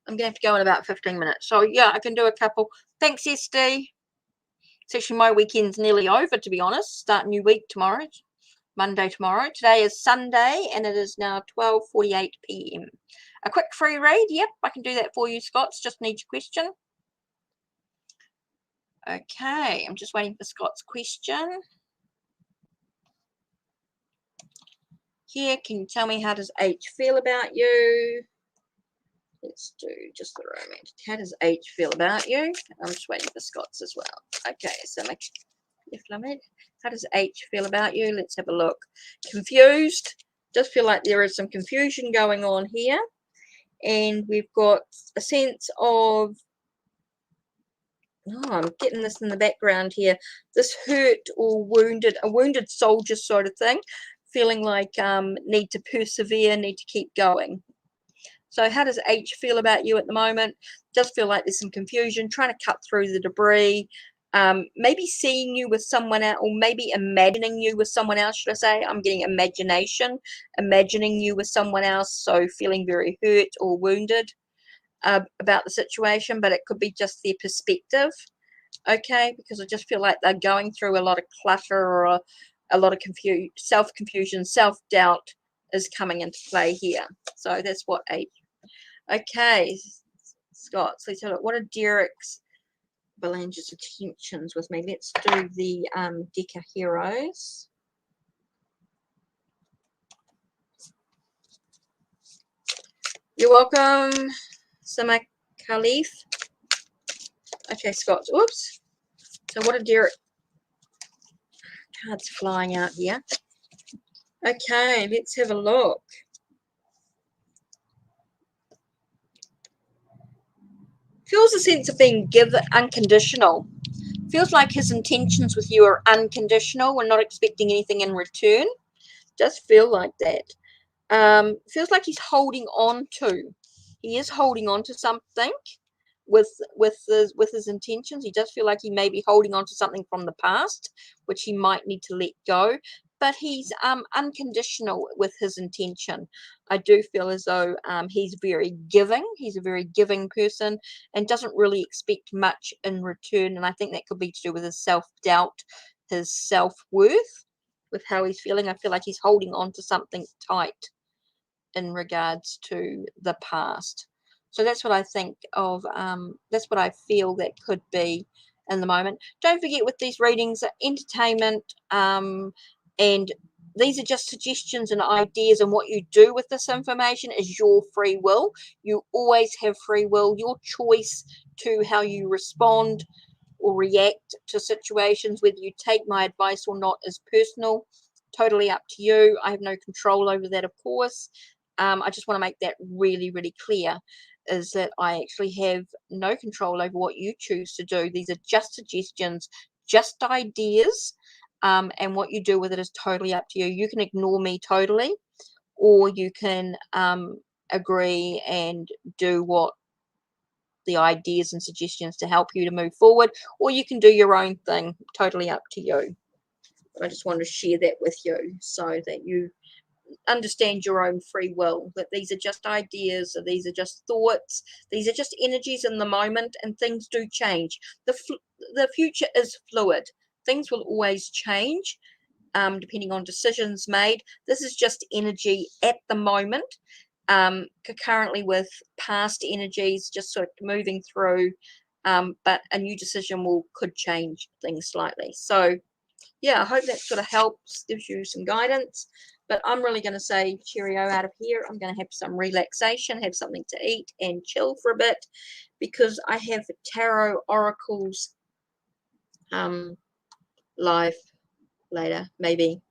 I'm going to have to go in about 15 minutes. So, yeah, I can do a couple. Thanks, SD. It's actually my weekend's nearly over, to be honest. Start a new week tomorrow. Monday tomorrow. Today is Sunday, and it is now 12:48 p.m. A quick free read. Yep, I can do that for you, Scots. Just need your question. Okay, I'm just waiting for Scott's question. Here, can you tell me, how does H feel about you? Let's do just the romantic. How does H feel about you? I'm just waiting for Scott's as well. Okay, so how does H feel about you? Let's have a look. Confused. Just feel like there is some confusion going on here. And we've got a sense of, oh, I'm getting this in the background here, this hurt or a wounded soldier sort of thing, feeling like need to persevere, need to keep going. So how does H feel about you at the moment? Does feel like there's some confusion, trying to cut through the debris, maybe seeing you with someone else, or maybe imagining you with someone else, should I say. I'm getting imagination, imagining you with someone else, so feeling very hurt or wounded about the situation, but it could be just their perspective, okay, because I just feel like they're going through a lot of clutter, or a lot of self-confusion, self-doubt is coming into play here. So that's what H. Okay, Scott, so let's have a look. What are Derek's Belanger's intentions with me? Let's do the Deca Heroes. You're welcome, Sama Khalif. Okay, Scott. Oops. So what are Derek? Cards flying out here. Okay, let's have a look. Feels a sense of being given unconditional. Feels like his intentions with you are unconditional. We're not expecting anything in return. Does feel like that. Feels like he's holding on to. He is holding on to something with his intentions. He does feel like he may be holding on to something from the past, which he might need to let go. But he's unconditional with his intention. I do feel as though he's very giving. He's a very giving person and doesn't really expect much in return. And I think that could be to do with his self-doubt, his self-worth, with how he's feeling. I feel like he's holding on to something tight in regards to the past. So that's what I think of. That's what I feel that could be in the moment. Don't forget, with these readings, entertainment, and these are just suggestions and ideas, and what you do with this information is your free will. You always have free will. Your choice to how you respond or react to situations, whether you take my advice or not, is personal. Totally up to you. I have no control over that, of course. I just want to make that really, really clear, is that I actually have no control over what you choose to do. These are just suggestions, just ideas, and what you do with it is totally up to you. You can ignore me totally, or you can agree and do what the ideas and suggestions to help you to move forward, or you can do your own thing. Totally up to you. I just want to share that with you so that you understand your own free will, that these are just ideas, or these are just thoughts, these are just energies in the moment, and things do change. The future is fluid. Things will always change, depending on decisions made. This is just energy at the moment, concurrently with past energies just sort of moving through, but a new decision could change things slightly. So yeah, I hope that sort of helps, gives you some guidance. But I'm really going to say cheerio out of here. I'm going to have some relaxation, have something to eat, and chill for a bit, because I have tarot oracles live later, maybe.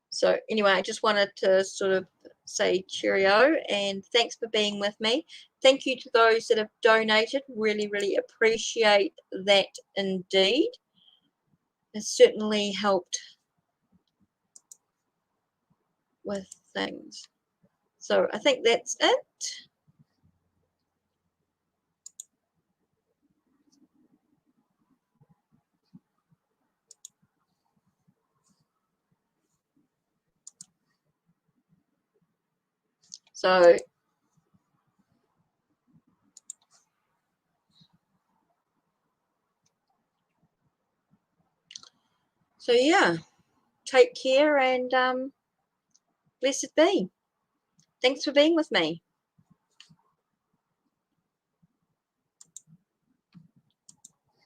So anyway, I just wanted to sort of say cheerio and thanks for being with me. Thank you to those that have donated. Really, really appreciate that indeed. It's certainly helped with things. So I think that's it. So yeah, take care and blessed be. Thanks for being with me.